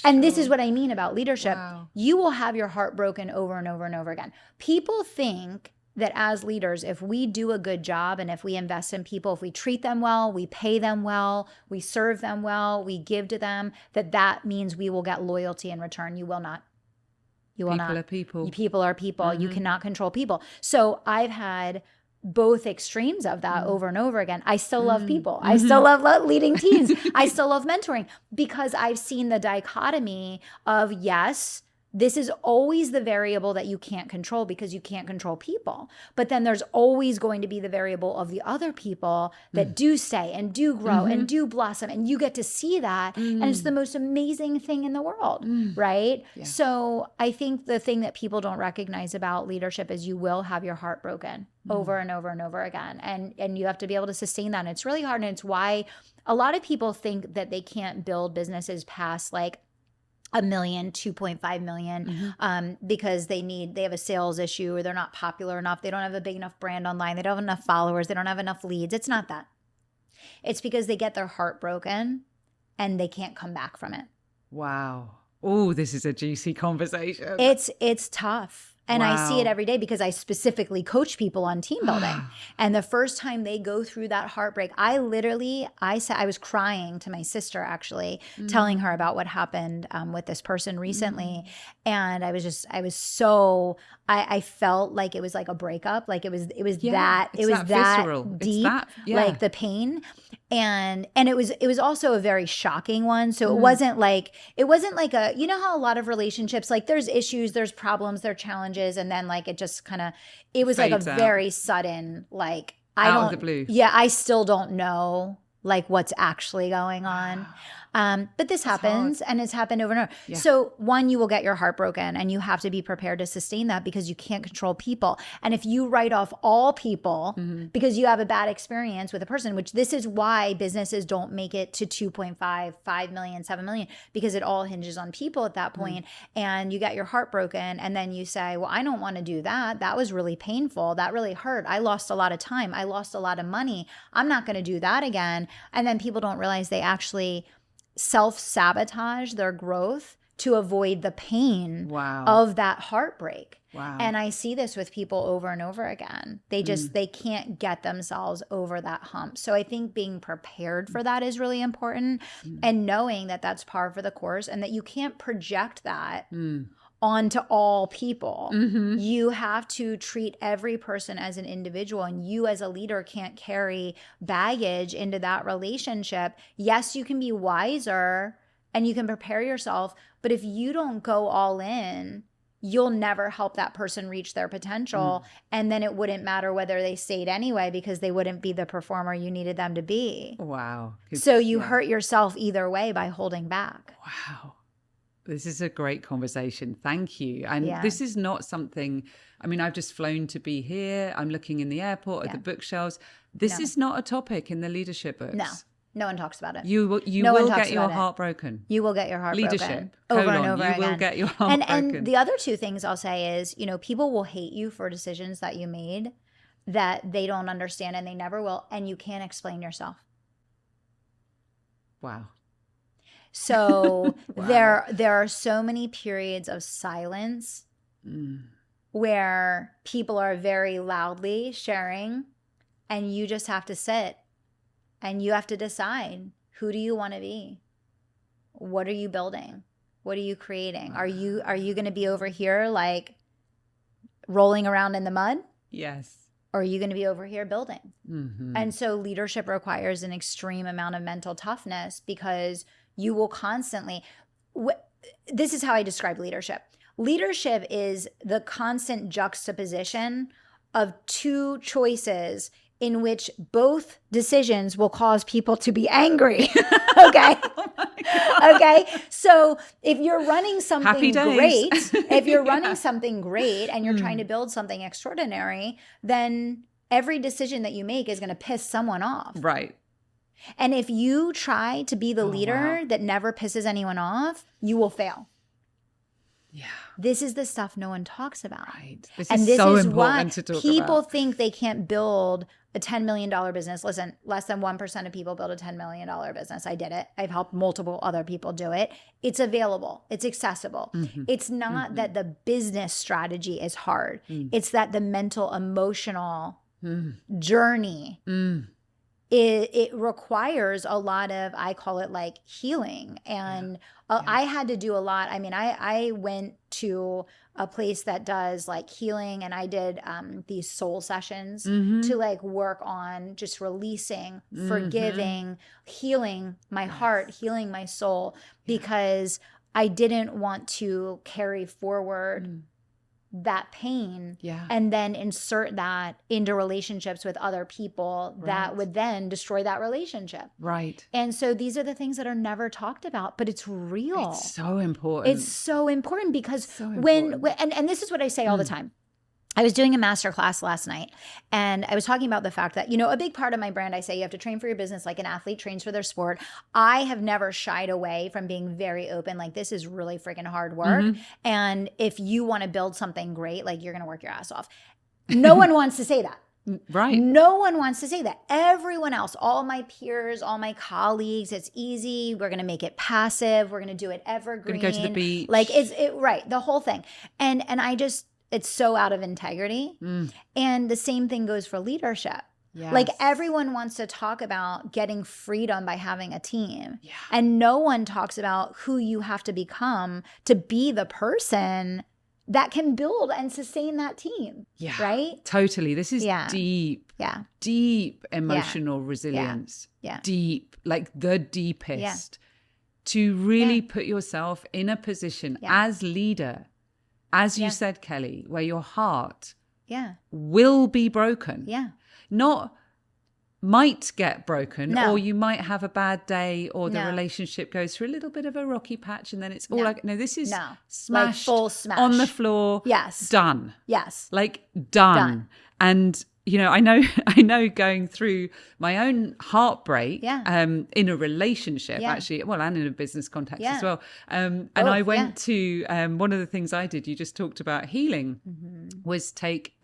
And this is what I mean about leadership. Wow. You will have your heart broken over and over and over again. People think that as leaders, if we do a good job and if we invest in people, if we treat them well, we pay them well, we serve them well, we give to them, that means we will get loyalty in return. You will not. You will not. People are people. People are people. You cannot control people. So I've had both extremes of that over and over again. I still love people. I still love leading teams. I still love mentoring, because I've seen the dichotomy of, yes, this is always the variable that you can't control because you can't control people. But then there's always going to be the variable of the other people that do stay and do grow and do blossom. And you get to see that. And it's the most amazing thing in the world, right? Yeah. So I think the thing that people don't recognize about leadership is you will have your heart broken over and over and over again. And you have to be able to sustain that. And it's really hard. And it's why a lot of people think that they can't build businesses past $1 million, 2.5 million, because they have a sales issue, or they're not popular enough. They don't have a big enough brand online. They don't have enough followers. They don't have enough leads. It's not that. It's because they get their heart broken and they can't come back from it. Wow. Oh, this is a juicy conversation. It's tough. And I see it every day because I specifically coach people on team building. And the first time they go through that heartbreak, I was crying to my sister, actually, telling her about what happened with this person recently. And I felt like it was like a breakup. Like it was that visceral. deep, like the pain. And it was also a very shocking one. So it wasn't like a, you know how a lot of relationships, like there's issues, there's problems, there are challenges. And then it just it was like a very sudden, out of the blue. Yeah. I still don't know like what's actually going on. But this happens, and it's happened over and over. Yeah. So one, you will get your heart broken, and you have to be prepared to sustain that because you can't control people. And if you write off all people because you have a bad experience with a person, which this is why businesses don't make it to 2.5, 5 million, 7 million, because it all hinges on people at that point. And you get your heart broken, and then you say, well, I don't want to do that. That was really painful. That really hurt. I lost a lot of time. I lost a lot of money. I'm not going to do that again. And then people don't realize they actually self-sabotage their growth to avoid the pain of that heartbreak. Wow. And I see this with people over and over again. They just, they can't get themselves over that hump. So I think being prepared for that is really important, and knowing that that's par for the course and that you can't project that onto all people. You have to treat every person as an individual, and you as a leader can't carry baggage into that relationship. Yes, you can be wiser and you can prepare yourself, but if you don't go all in, you'll never help that person reach their potential. And then it wouldn't matter whether they stayed anyway, because they wouldn't be the performer you needed them to be. Wow. So you hurt yourself either way by holding back. Wow. This is a great conversation. Thank you. And this is not something, I mean, I've just flown to be here. I'm looking in the airport at the bookshelves. This is not a topic in the leadership books. No one talks about it. You will get your heart broken. You will get your heart broken. Leadership. Over and over again. You will get your heart broken. And the other two things I'll say is, people will hate you for decisions that you made that they don't understand, and they never will, and you can't explain yourself. Wow. So there are so many periods of silence where people are very loudly sharing, and you just have to sit and you have to decide, who do you want to be? What are you building? What are you creating? Are you going to be over here like rolling around in the mud? Yes. Or are you going to be over here building? And so leadership requires an extreme amount of mental toughness, because you will constantly, this is how I describe leadership. Leadership is the constant juxtaposition of two choices in which both decisions will cause people to be angry. Okay. Okay. So if you're running something great, and you're trying to build something extraordinary, then every decision that you make is going to piss someone off. Right. And if you try to be the leader that never pisses anyone off, you will fail. Yeah. This is the stuff no one talks about. Right. This is so important to talk about. People think they can't build a $10 million business. Listen, less than 1% of people build a $10 million business. I did it. I've helped multiple other people do it. It's available. It's accessible. It's not that the business strategy is hard. It's that the mental, emotional journey it requires a lot of, I call it like healing. And I had to do a lot. I mean, I went to a place that does like healing, and I did these soul sessions to like work on just releasing, forgiving, healing my heart, healing my soul, because I didn't want to carry forward that pain and then insert that into relationships with other people that would then destroy that relationship. Right. And so these are the things that are never talked about, but it's real. It's so important. It's so important because when this is what I say all the time. I was doing a masterclass last night, and I was talking about the fact that, a big part of my brand, I say you have to train for your business like an athlete trains for their sport. I have never shied away from being very open. Like, this is really freaking hard work. And if you want to build something great, like, you're going to work your ass off. No one wants to say that. Right. No one wants to say that. Everyone else, all my peers, all my colleagues, it's easy. We're going to make it passive. We're going to do it evergreen. Going to go to the beach. Like, right, the whole thing. And I just, it's so out of integrity. And the same thing goes for leadership. Yes. Like, everyone wants to talk about getting freedom by having a team. Yeah. And no one talks about who you have to become to be the person that can build and sustain that team. Yeah. Right? Totally. This is deep emotional resilience. Yeah. Deep, like the deepest. To really put yourself in a position as leader, as you said, Kelly, where your heart will be broken. Yeah. Not might get broken, No. or you might have a bad day, or the No. relationship goes through a little bit of a rocky patch, and then it's all like, no, this is No. smashed, Like full smash. on the floor. Yes. Done. Yes. Like done. Done. And I know going through my own heartbreak in a relationship, actually, well, and in a business context as well. And I went to one of the things I did, you just talked about healing, was take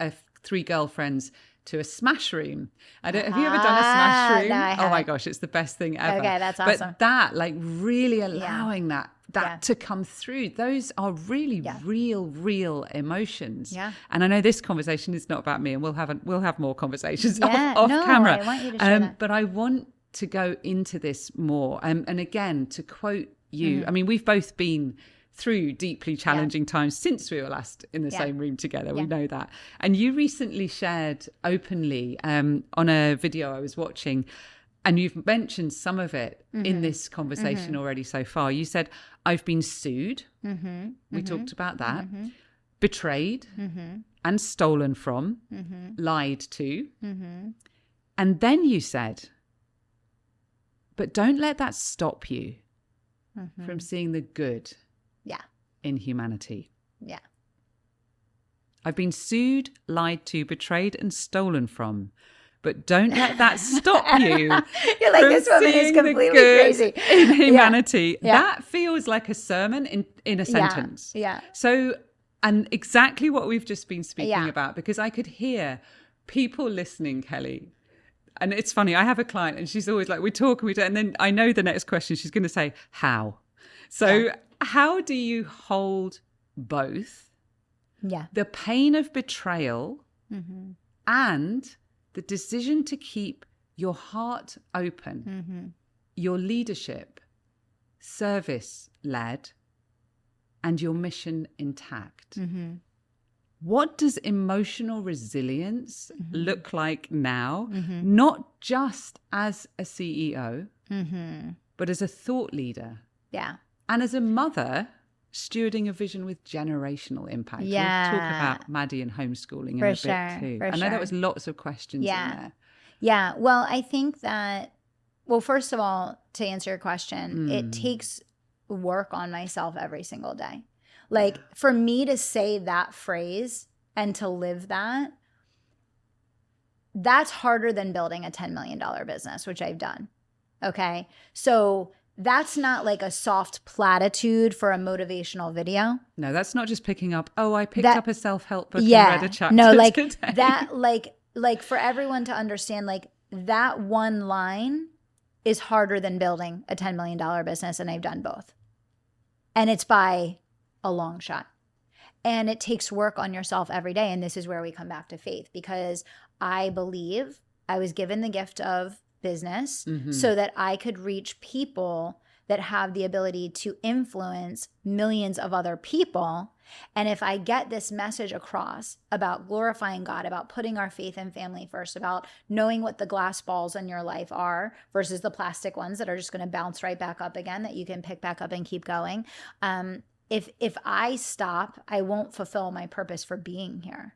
3 girlfriends to a smash room. Have you ever done a smash room? No, I oh my gosh, it's the best thing ever. Okay, that's awesome. But that, like, really allowing that to come through, those are really real emotions. Yeah. And I know this conversation is not about me, and we'll have more conversations off no, camera. I want you to share that. But I want to go into this more. And again, to quote you, I mean, we've both been through deeply challenging times since we were last in the same room together. We know that. And you recently shared openly on a video I was watching, and you've mentioned some of it in this conversation already so far. You said, I've been sued. We talked about that. Betrayed and stolen from, lied to. And then you said, but don't let that stop you from seeing the good in humanity. Yeah. I've been sued, lied to, betrayed, and stolen from. But don't let that stop you. You're like, this woman is completely crazy. In humanity. Yeah. That feels like a sermon in a sentence. Yeah. So, and exactly what we've just been speaking about, because I could hear people listening, Kelly. And it's funny, I have a client and she's always like, we talk, and then I know the next question she's going to say, how? So how do you hold both the pain of betrayal and the decision to keep your heart open, your leadership, service-led, and your mission intact? What does emotional resilience look like now? Not just as a CEO, but as a thought leader. Yeah. And as a mother, stewarding a vision with generational impact. Yeah. We'll talk about Maddie and homeschooling in a bit too. I know that was lots of questions in there. Yeah. Well, I think that, first of all, to answer your question, it takes work on myself every single day. Like, for me to say that phrase and to live that, that's harder than building a $10 million business, which I've done. Okay. So that's not like a soft platitude for a motivational video. No, that's not just picking up, I picked up a self-help book and read a chapter today. That, like for everyone to understand, like, that one line is harder than building a $10 million business. And I've done both. And it's by a long shot. And it takes work on yourself every day. And this is where we come back to faith, because I believe I was given the gift of business so that I could reach people that have the ability to influence millions of other people. And if I get this message across about glorifying God, about putting our faith and family first, about knowing what the glass balls in your life are versus the plastic ones that are just going to bounce right back up again, that you can pick back up and keep going. If I stop, I won't fulfill my purpose for being here.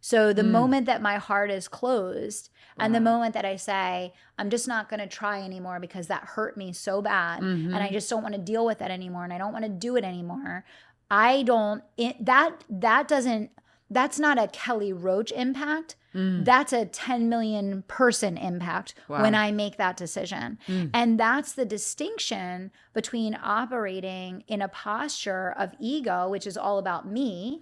So the moment that my heart is closed and the moment that I say, I'm just not going to try anymore because that hurt me so bad and I just don't want to deal with that anymore and I don't want to do it anymore. That's not a Kelly Roach impact. That's a 10 million person impact when I make that decision. And that's the distinction between operating in a posture of ego, which is all about me.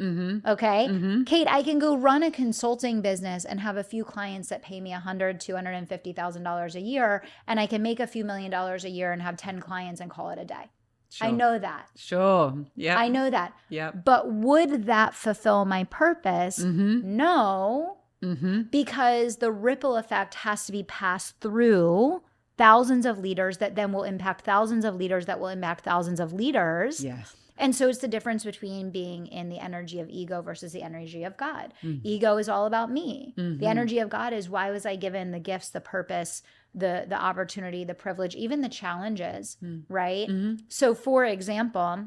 Okay. Kate, I can go run a consulting business and have a few clients that pay me $100,000, $250,000 a year. And I can make a few $1,000,000 a year and have 10 clients and call it a day. Sure. I know that. Sure. Yeah. I know that. Yeah. But would that fulfill my purpose? No. Because the ripple effect has to be passed through thousands of leaders that then will impact thousands of leaders that will impact thousands of leaders. Yes. And so it's the difference between being in the energy of ego versus the energy of God. Ego is all about me. The energy of God is, why was I given the gifts, the purpose, the opportunity, the privilege, even the challenges, right? So for example,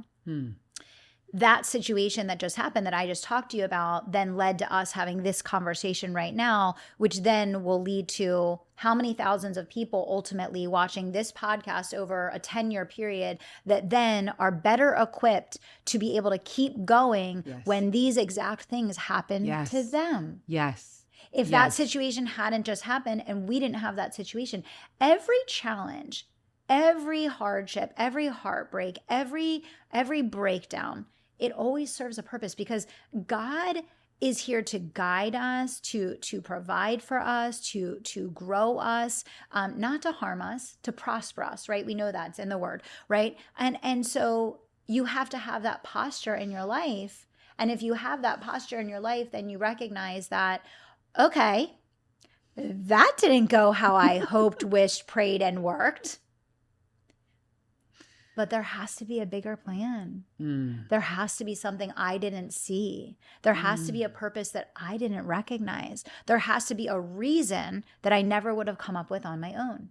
that situation that just happened that I just talked to you about then led to us having this conversation right now, which then will lead to how many thousands of people ultimately watching this podcast over a 10-year period that then are better equipped to be able to keep going when these exact things happen to them. Yes. If that situation hadn't just happened and we didn't have that situation, every challenge, every hardship, every heartbreak, every breakdown, it always serves a purpose because God is here to guide us, to provide for us, to grow us, not to harm us, to prosper us, right? We know that's in the word, right? And so you have to have that posture in your life. And if you have that posture in your life, then you recognize that, okay, that didn't go how I hoped, wished, prayed, and worked. But there has to be a bigger plan. There has to be something I didn't see. There has to be a purpose that I didn't recognize. There has to be a reason that I never would have come up with on my own.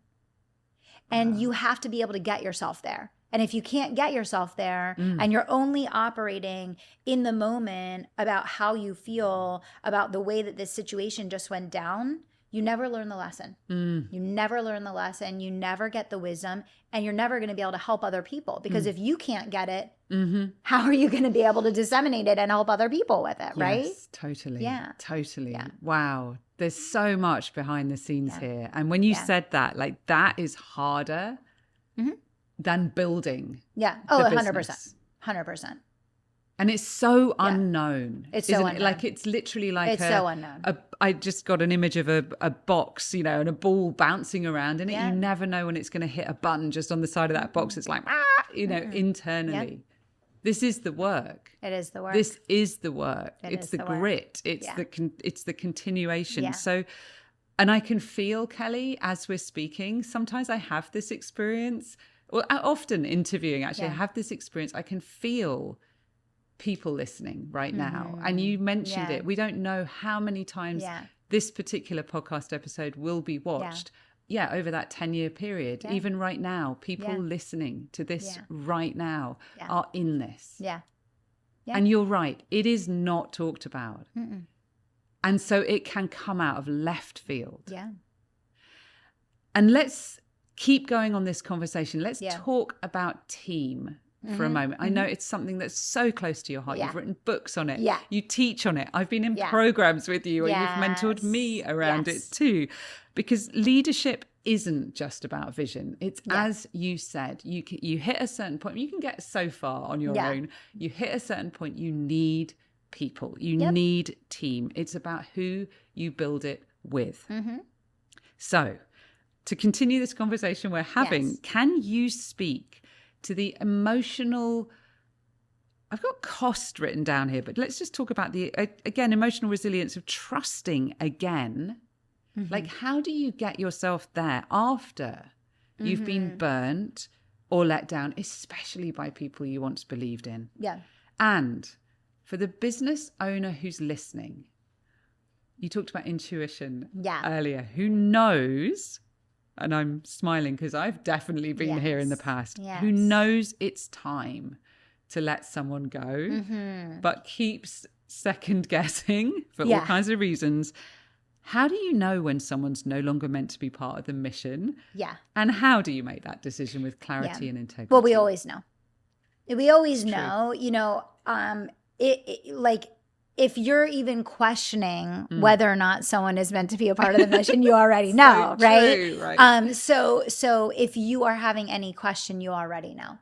And you have to be able to get yourself there. And if you can't get yourself there and you're only operating in the moment about how you feel about the way that this situation just went down, you never learn the lesson. You never learn the lesson. You never get the wisdom, and you're never going to be able to help other people because if you can't get it, how are you going to be able to disseminate it and help other people with it, right? Yes, totally. Yeah. Totally. Yeah. Wow. There's so much behind the scenes here. And when you said that, like that is harder than building. Yeah. Oh, the 100%. business. 100%. And it's so unknown. It's so unknown. Like it's literally like it's so unknown. I just got an image of a box, you know, and a ball bouncing around in it. You never know when it's going to hit a button just on the side of that box. It's like, you know, internally. This is the work. It is the work. This is the work. It's the work. grit. It's it's the continuation. So, and I can feel, Kelly, as we're speaking, sometimes I have this experience. Well, often interviewing, actually, I have this experience. I can feel people listening right now. And you mentioned it. We don't know how many times this particular podcast episode will be watched. Over that 10-year period. Even right now, people listening to this right now are in this. And you're right. It is not talked about. And so it can come out of left field. And let's keep going on this conversation. Let's talk about team for a moment. I know it's something that's so close to your heart. You've written books on it. You teach on it. I've been in programs with you, and you've mentored me around it too. Because leadership isn't just about vision. It's as you said, you hit a certain point. You can get so far on your own. You hit a certain point, you need people. You need team. It's about who you build it with. So to continue this conversation we're having, can you speak to the emotional, I've got cost written down here, but let's just talk about the, again, emotional resilience of trusting again. Like, how do you get yourself there after you've been burnt or let down, especially by people you once believed in? And for the business owner who's listening, you talked about intuition earlier, who knows, and I'm smiling because I've definitely been here in the past, who knows it's time to let someone go, but keeps second guessing for all kinds of reasons. How do you know when someone's no longer meant to be part of the mission? And how do you make that decision with clarity and integrity? Well, we always know. We always know, you know, like if you're even questioning whether or not someone is meant to be a part of the mission, you already know, right? So if you are having any question, you already know.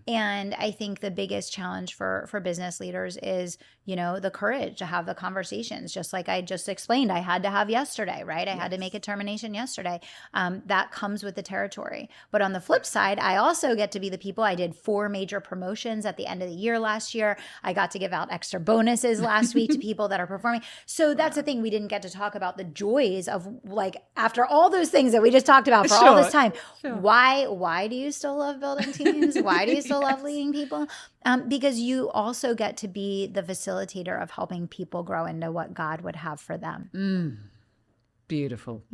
And I think the biggest challenge for business leaders is, you know, the courage to have the conversations, just like I just explained I had to have yesterday, right? I had to make a termination yesterday. That comes with the territory. But on the flip side, I also get to be the people. I did 4 major promotions at the end of the year last year. I got to give out extra bonuses last week to people that are performing. So that's the thing. We didn't get to talk about the joys of, like, after all those things that we just talked about for all this time, why do you still love building teams? Why do you still love leading people? Because you also get to be the facilitator of helping people grow into what God would have for them. Beautiful.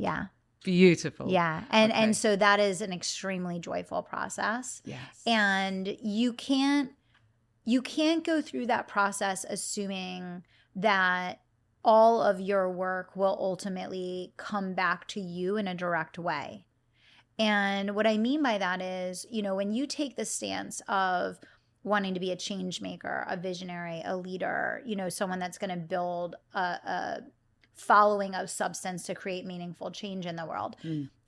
Beautiful. And so that is an extremely joyful process. And you can't you can't go through that process assuming that all of your work will ultimately come back to you in a direct way. And what I mean by that is, when you take the stance of wanting to be a change maker, a visionary, a leader, someone that's going to build a following of substance to create meaningful change in the world,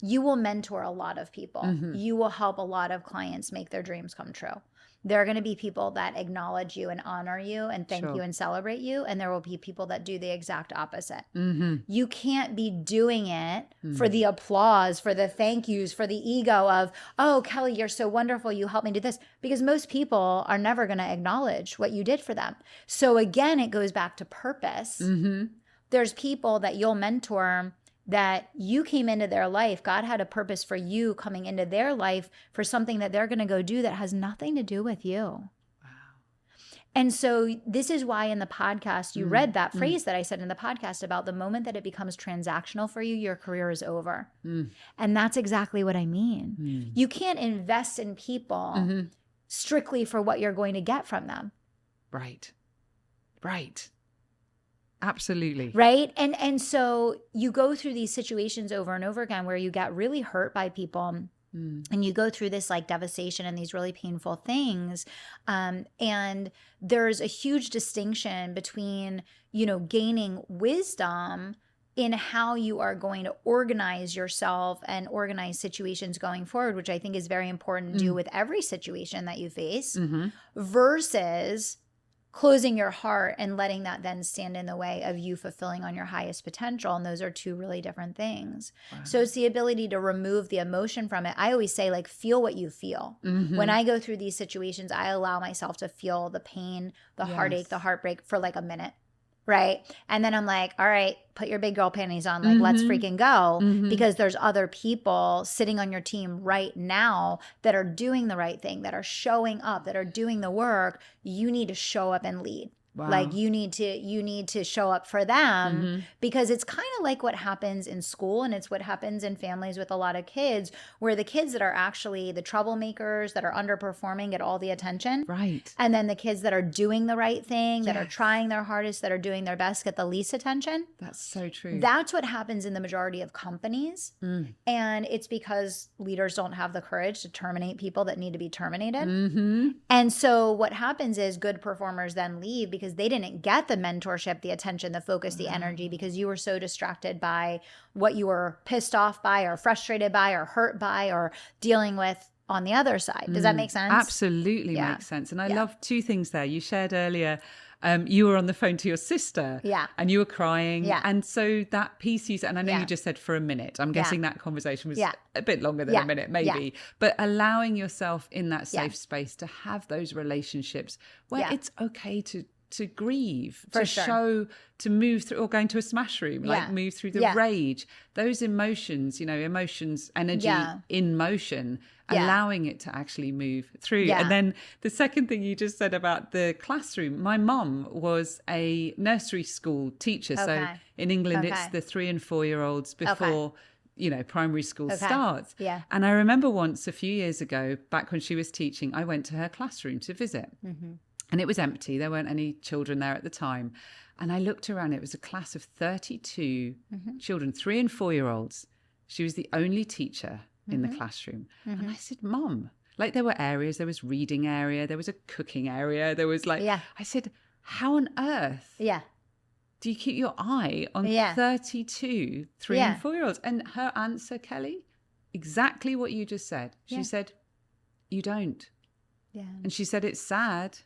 you will mentor a lot of people. You will help a lot of clients make their dreams come true. There are going to be people that acknowledge you and honor you and thank you and celebrate you. And there will be people that do the exact opposite. You can't be doing it for the applause, for the thank yous, for the ego of, oh, Kelly, you're so wonderful. You helped me do this. Because most people are never going to acknowledge what you did for them. So again, it goes back to purpose. There's people that you'll mentor that you came into their life. God had a purpose for you coming into their life for something that they're going to go do that has nothing to do with you. Wow. And so this is why in the podcast, you read that phrase that I said in the podcast about the moment that it becomes transactional for you, your career is over. And that's exactly what I mean. You can't invest in people strictly for what you're going to get from them. Right. Absolutely. Right. And so you go through these situations over and over again where you get really hurt by people and you go through this like devastation and these really painful things. And there's a huge distinction between, gaining wisdom in how you are going to organize yourself and organize situations going forward, which I think is very important to do with every situation that you face, versus closing your heart and letting that then stand in the way of you fulfilling on your highest potential. And those are two really different things. Wow. So it's the ability to remove the emotion from it. I always say, like, feel what you feel. When I go through these situations, I allow myself to feel the pain, the heartache, the heartbreak for like a minute. Right. And then I'm like, all right, put your big girl panties on. Like, let's freaking go. Because there's other people sitting on your team right now that are doing the right thing, that are showing up, that are doing the work. You need to show up and lead. Wow. Like you need to show up for them because it's kind of like what happens in school and it's what happens in families with a lot of kids where the kids that are actually the troublemakers that are underperforming get all the attention. Right. And then the kids that are doing the right thing, that are trying their hardest, that are doing their best get the least attention. That's so true. That's what happens in the majority of companies. And it's because leaders don't have the courage to terminate people that need to be terminated. And so what happens is good performers then leave because they didn't get the mentorship, the attention, the focus, the energy because you were so distracted by what you were pissed off by or frustrated by or hurt by or dealing with on the other side. Does that make sense? Absolutely makes sense. And I love two things there. You shared earlier, you were on the phone to your sister and you were crying. And so that piece you said, and I know you just said for a minute, I'm guessing that conversation was a bit longer than a minute, maybe, but allowing yourself in that safe space to have those relationships where it's okay to grieve, show, to move through, or going to a smash room, like move through the rage, those emotions, emotions, energy in motion, allowing it to actually move through. And then the second thing you just said about the classroom, my mom was a nursery school teacher. So in England, it's the 3 and 4 year olds before primary school starts. And I remember once a few years ago, back when she was teaching, I went to her classroom to visit. And it was empty. There weren't any children there at the time. And I looked around. It was a class of 32 children, 3 and 4 year olds. She was the only teacher in the classroom. And I said, Mom, like there were areas, there was reading area, there was a cooking area. There was like, I said, how on earth do you keep your eye on 32 3 and 4 year olds? And her answer, Kelly, exactly what you just said. She said, you don't. And she said, it's sad.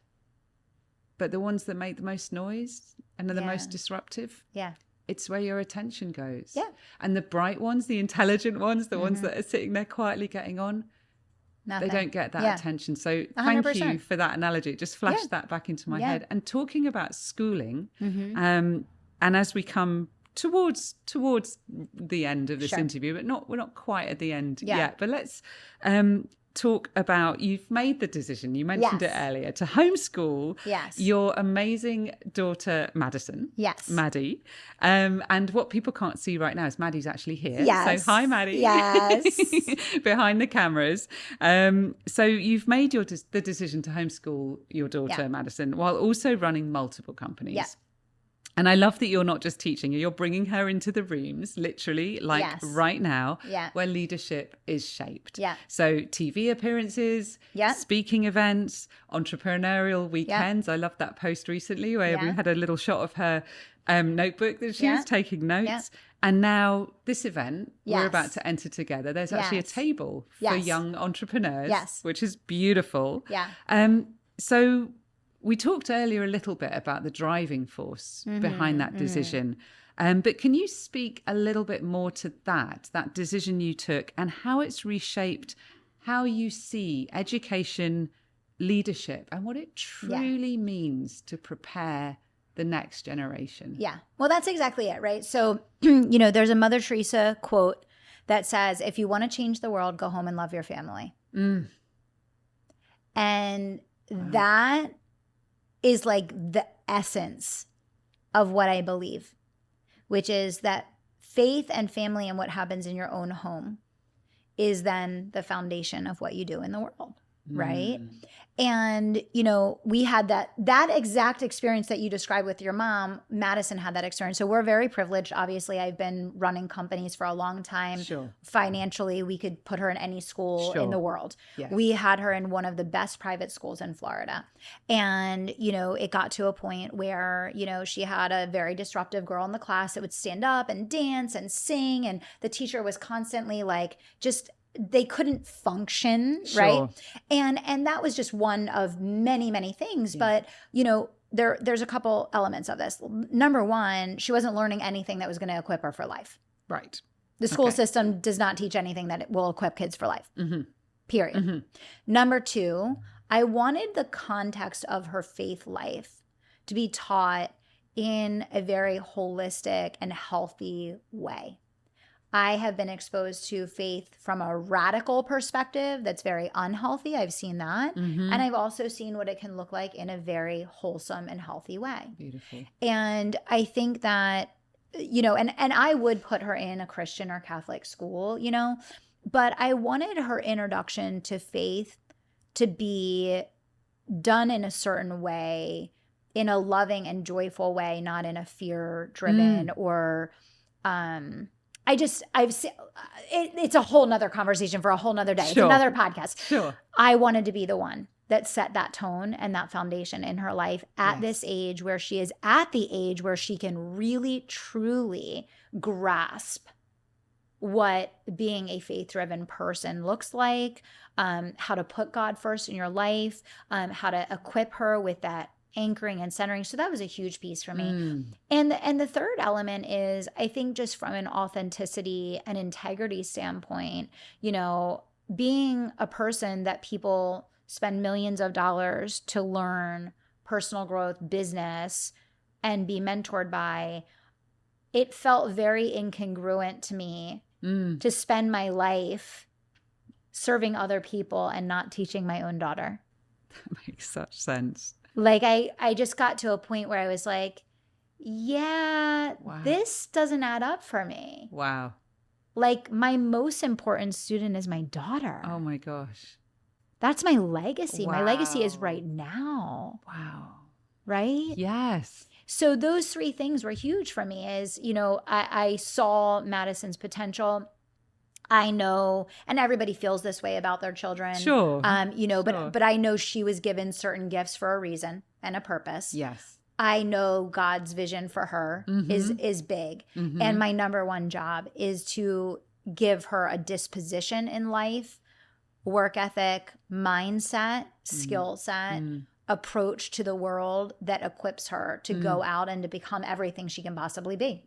But the ones that make the most noise and are the most disruptive, it's where your attention goes. And the bright ones, the intelligent ones, the ones that are sitting there quietly getting on, they don't get that attention. So 100%. Thank you for that analogy. It just flashed that back into my head. And talking about schooling, and as we come towards the end of this interview, but we're not quite at the end yet. But let's talk about, you've made the decision, you mentioned it earlier, to homeschool your amazing daughter, Madison. Yes. Maddie. And what people can't see right now is Maddie's actually here. Yes. So hi, Maddie. Yes. Behind the cameras. So you've made the decision to homeschool your daughter, Madison, while also running multiple companies. Yeah. And I love that you're not just teaching her, you're bringing her into the rooms, literally, like right now, where leadership is shaped. Yeah. So TV appearances, speaking events, entrepreneurial weekends. I loved that post recently where we had a little shot of her notebook that she was taking notes. Yeah. And now this event we're about to enter together, there's actually a table for young entrepreneurs, which is beautiful. Yeah. So we talked earlier a little bit about the driving force behind that decision. But can you speak a little bit more to that decision you took, and how it's reshaped how you see education, leadership, and what it truly means to prepare the next generation? Yeah. Well, that's exactly it, right? So, there's a Mother Teresa quote that says, if you want to change the world, go home and love your family. And that is like the essence of what I believe, which is that faith and family and what happens in your own home is then the foundation of what you do in the world, right? And, we had that exact experience that you described with your mom. Madison had that experience. So we're very privileged. Obviously, I've been running companies for a long time. Sure. Financially, we could put her in any school in the world. Yeah. We had her in one of the best private schools in Florida. And, it got to a point where, she had a very disruptive girl in the class that would stand up and dance and sing. And the teacher was constantly like, they couldn't function, right? And that was just one of many, many things. But, there's a couple elements of this. Number one, she wasn't learning anything that was going to equip her for life. Right. The school system does not teach anything that it will equip kids for life. Period. Number two, I wanted the context of her faith life to be taught in a very holistic and healthy way. I have been exposed to faith from a radical perspective that's very unhealthy. I've seen that. And I've also seen what it can look like in a very wholesome and healthy way. Beautiful. And I think that, and I would put her in a Christian or Catholic school, but I wanted her introduction to faith to be done in a certain way, in a loving and joyful way, not in a fear-driven or it's a whole nother conversation for a whole nother day. It's another podcast. Sure. I wanted to be the one that set that tone and that foundation in her life at this age, where she is at the age where she can really, truly grasp what being a faith-driven person looks like, how to put God first in your life, how to equip her with that anchoring and centering. So that was a huge piece for me. And the third element is, I think, just from an authenticity and integrity standpoint, being a person that people spend millions of dollars to learn personal growth, business, and be mentored by, it felt very incongruent to me to spend my life serving other people and not teaching my own daughter. That makes such sense. Like, I just got to a point where I was like, this doesn't add up for me. Wow. Like, my most important student is my daughter. Oh my gosh. That's my legacy. Wow. My legacy is right now. Wow. Right? Yes. So those three things were huge for me. Is, I saw Madison's potential. I know, and everybody feels this way about their children. Sure. But I know she was given certain gifts for a reason and a purpose. Yes. I know God's vision for her is big. And my number one job is to give her a disposition in life, work ethic, mindset, skill set, approach to the world that equips her to go out and to become everything she can possibly be.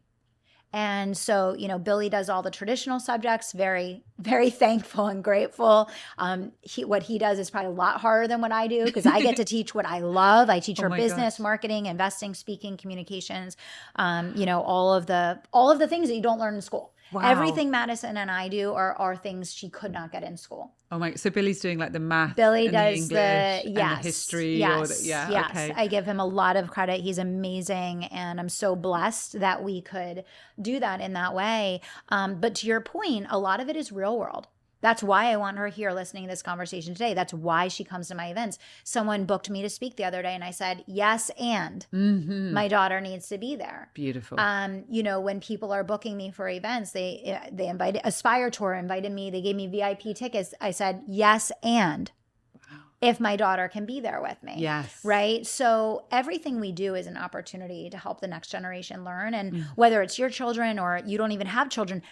And so, Billy does all the traditional subjects, very, very thankful and grateful. What he does is probably a lot harder than what I do, because I get to teach what I love. I teach her business, marketing, investing, speaking, communications, all of the things that you don't learn in school. Wow. Everything Madison and I do are things she could not get in school. Oh my! So Billy's doing like the math, Billy and does the English, and the history. Yes, yes. Okay. I give him a lot of credit. He's amazing, and I'm so blessed that we could do that in that way. But to your point, a lot of it is real world. That's why I want her here listening to this conversation today. That's why she comes to my events. Someone booked me to speak the other day and I said, yes, and my daughter needs to be there. Beautiful. You know, when people are booking me for events, they invited, Aspire Tour invited me, they gave me VIP tickets. I said, yes, and if my daughter can be there with me. Yes. Right? So everything we do is an opportunity to help the next generation learn. And whether it's your children or you don't even have children,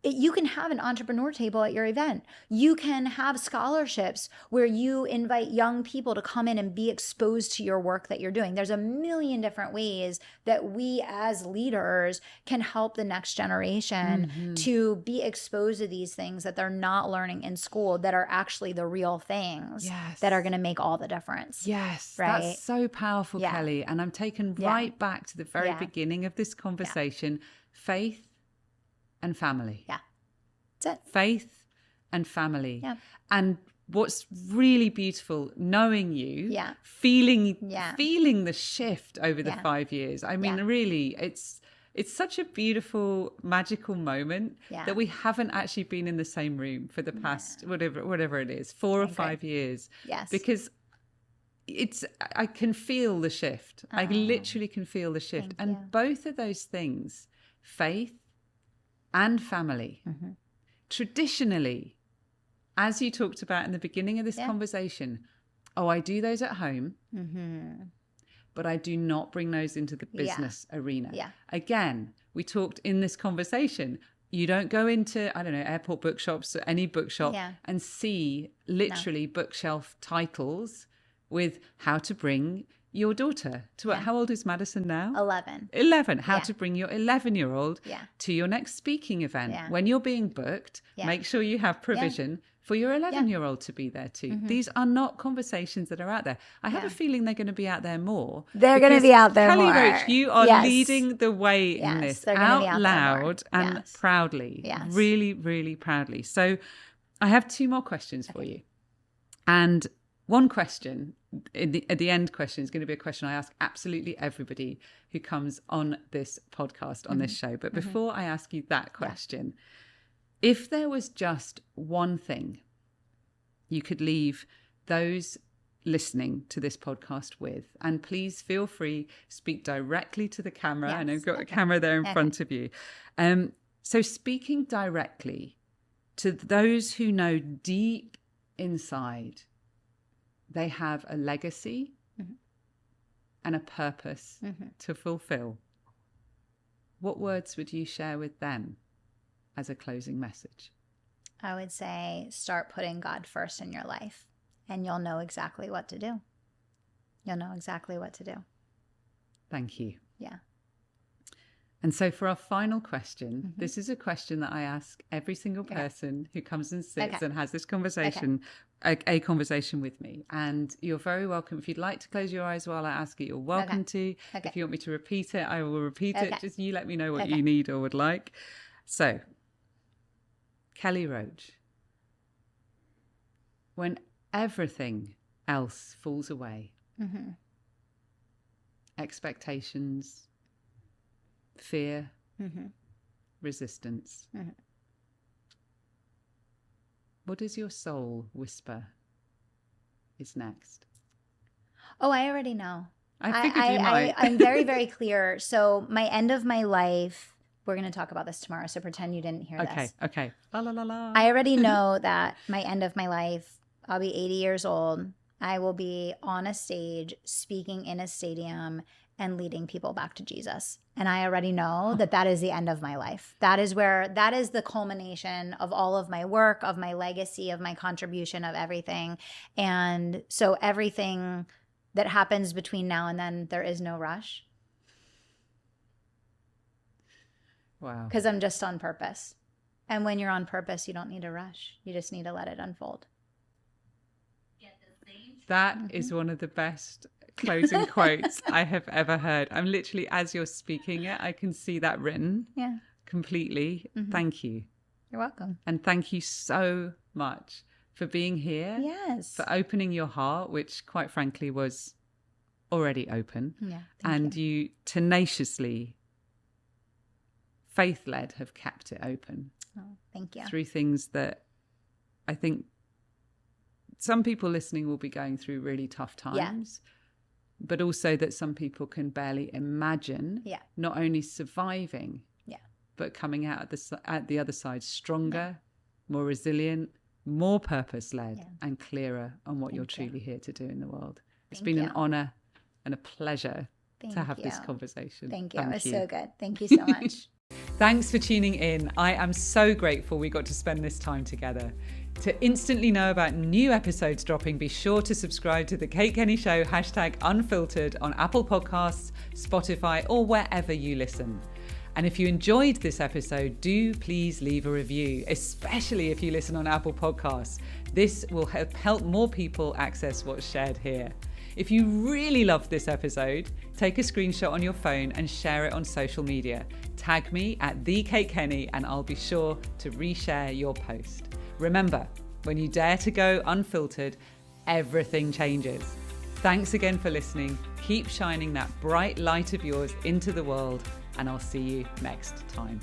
you can have an entrepreneur table at your event. You can have scholarships where you invite young people to come in and be exposed to your work that you're doing. There's a million different ways that we as leaders can help the next generation to be exposed to these things that they're not learning in school, that are actually the real things that are going to make all the difference. Yes, right? That's so powerful, Kelly. And I'm taken right back to the very beginning of this conversation. Faith and family. Yeah. That's it. Faith and family. Yeah. And what's really beautiful, knowing you, feeling the shift over the 5 years. I mean, really, it's such a beautiful, magical moment that we haven't actually been in the same room for the past, whatever it is, 4 or 5 years. Yes. Because I can feel the shift. I literally can feel the shift. And both of those things, faith and family, traditionally, as you talked about in the beginning of this conversation, I do those at home, but I do not bring those into the business arena. Again, we talked in this conversation, you don't go into, I don't know, airport bookshops or any bookshop and see literally bookshelf titles with how to bring your daughter to how old is Madison now? 11. How to bring your 11-year-old to your next speaking event. When you're being booked, make sure you have provision for your 11-year-old to be there too. These are not conversations that are out there. I have a feeling they're going to be out there more. They're going to be out there Kelly more. Roach, you are leading the way in this out loud and proudly. Really, really proudly. So I have 2 more questions for you. And one question, at the end question, is going to be a question I ask absolutely everybody who comes on this podcast, on this show. But before I ask you that question, if there was just one thing you could leave those listening to this podcast with, and please feel free, speak directly to the camera. I know you've got a camera there in front of you. So speaking directly to those who know deep inside they have a legacy and a purpose to fulfill, what words would you share with them as a closing message? I would say start putting God first in your life and you'll know exactly what to do. You'll know exactly what to do. Thank you. Yeah. And so for our final question, this is a question that I ask every single person who comes and sits and has this conversation, a conversation with me. And you're very welcome. If you'd like to close your eyes while I ask it, you're welcome to. If you want me to repeat it, I will repeat it. Just you let me know what you need or would like. So, Kelly Roach, when everything else falls away, expectations, fear, resistance, what does your soul whisper is next? Oh, I already know. I figured you might. I'm very, very clear. So my end of my life, we're going to talk about this tomorrow, so pretend you didn't hear this. Okay. La, la, la, la. I already know that my end of my life, I'll be 80 years old. I will be on a stage speaking in a stadium and leading people back to Jesus. And I already know that that is the end of my life. That is the culmination of all of my work, of my legacy, of my contribution, of everything. And so everything that happens between now and then, there is no rush. Wow. Because I'm just on purpose. And when you're on purpose, you don't need to rush. You just need to let it unfold. That is one of the best closing quotes I have ever heard. I'm literally, as you're speaking it, I can see that written. Yeah. completely. Thank you. You're welcome. And thank you so much for being here. Yes. For opening your heart, which quite frankly was already open. Yeah. And you tenaciously, faith-led, have kept it open. Oh, thank you. Through things that I think some people listening will be going through really tough times, but also that some people can barely imagine not only surviving, but coming out at the other side stronger, more resilient, more purpose-led, and clearer on what you're truly here to do in the world. It's been an honor and a pleasure to have this conversation. Thank you. It was so good. Thank you so much. Thanks for tuning in. I am so grateful we got to spend this time together. To instantly know about new episodes dropping, be sure to subscribe to The Kate Kenney Show, #Unfiltered on Apple Podcasts, Spotify, or wherever you listen. And if you enjoyed this episode, do please leave a review, especially if you listen on Apple Podcasts. This will help more people access what's shared here. If you really loved this episode, take a screenshot on your phone and share it on social media. Tag me at The Kate Kenney and I'll be sure to reshare your post. Remember, when you dare to go unfiltered, everything changes. Thanks again for listening. Keep shining that bright light of yours into the world, and I'll see you next time.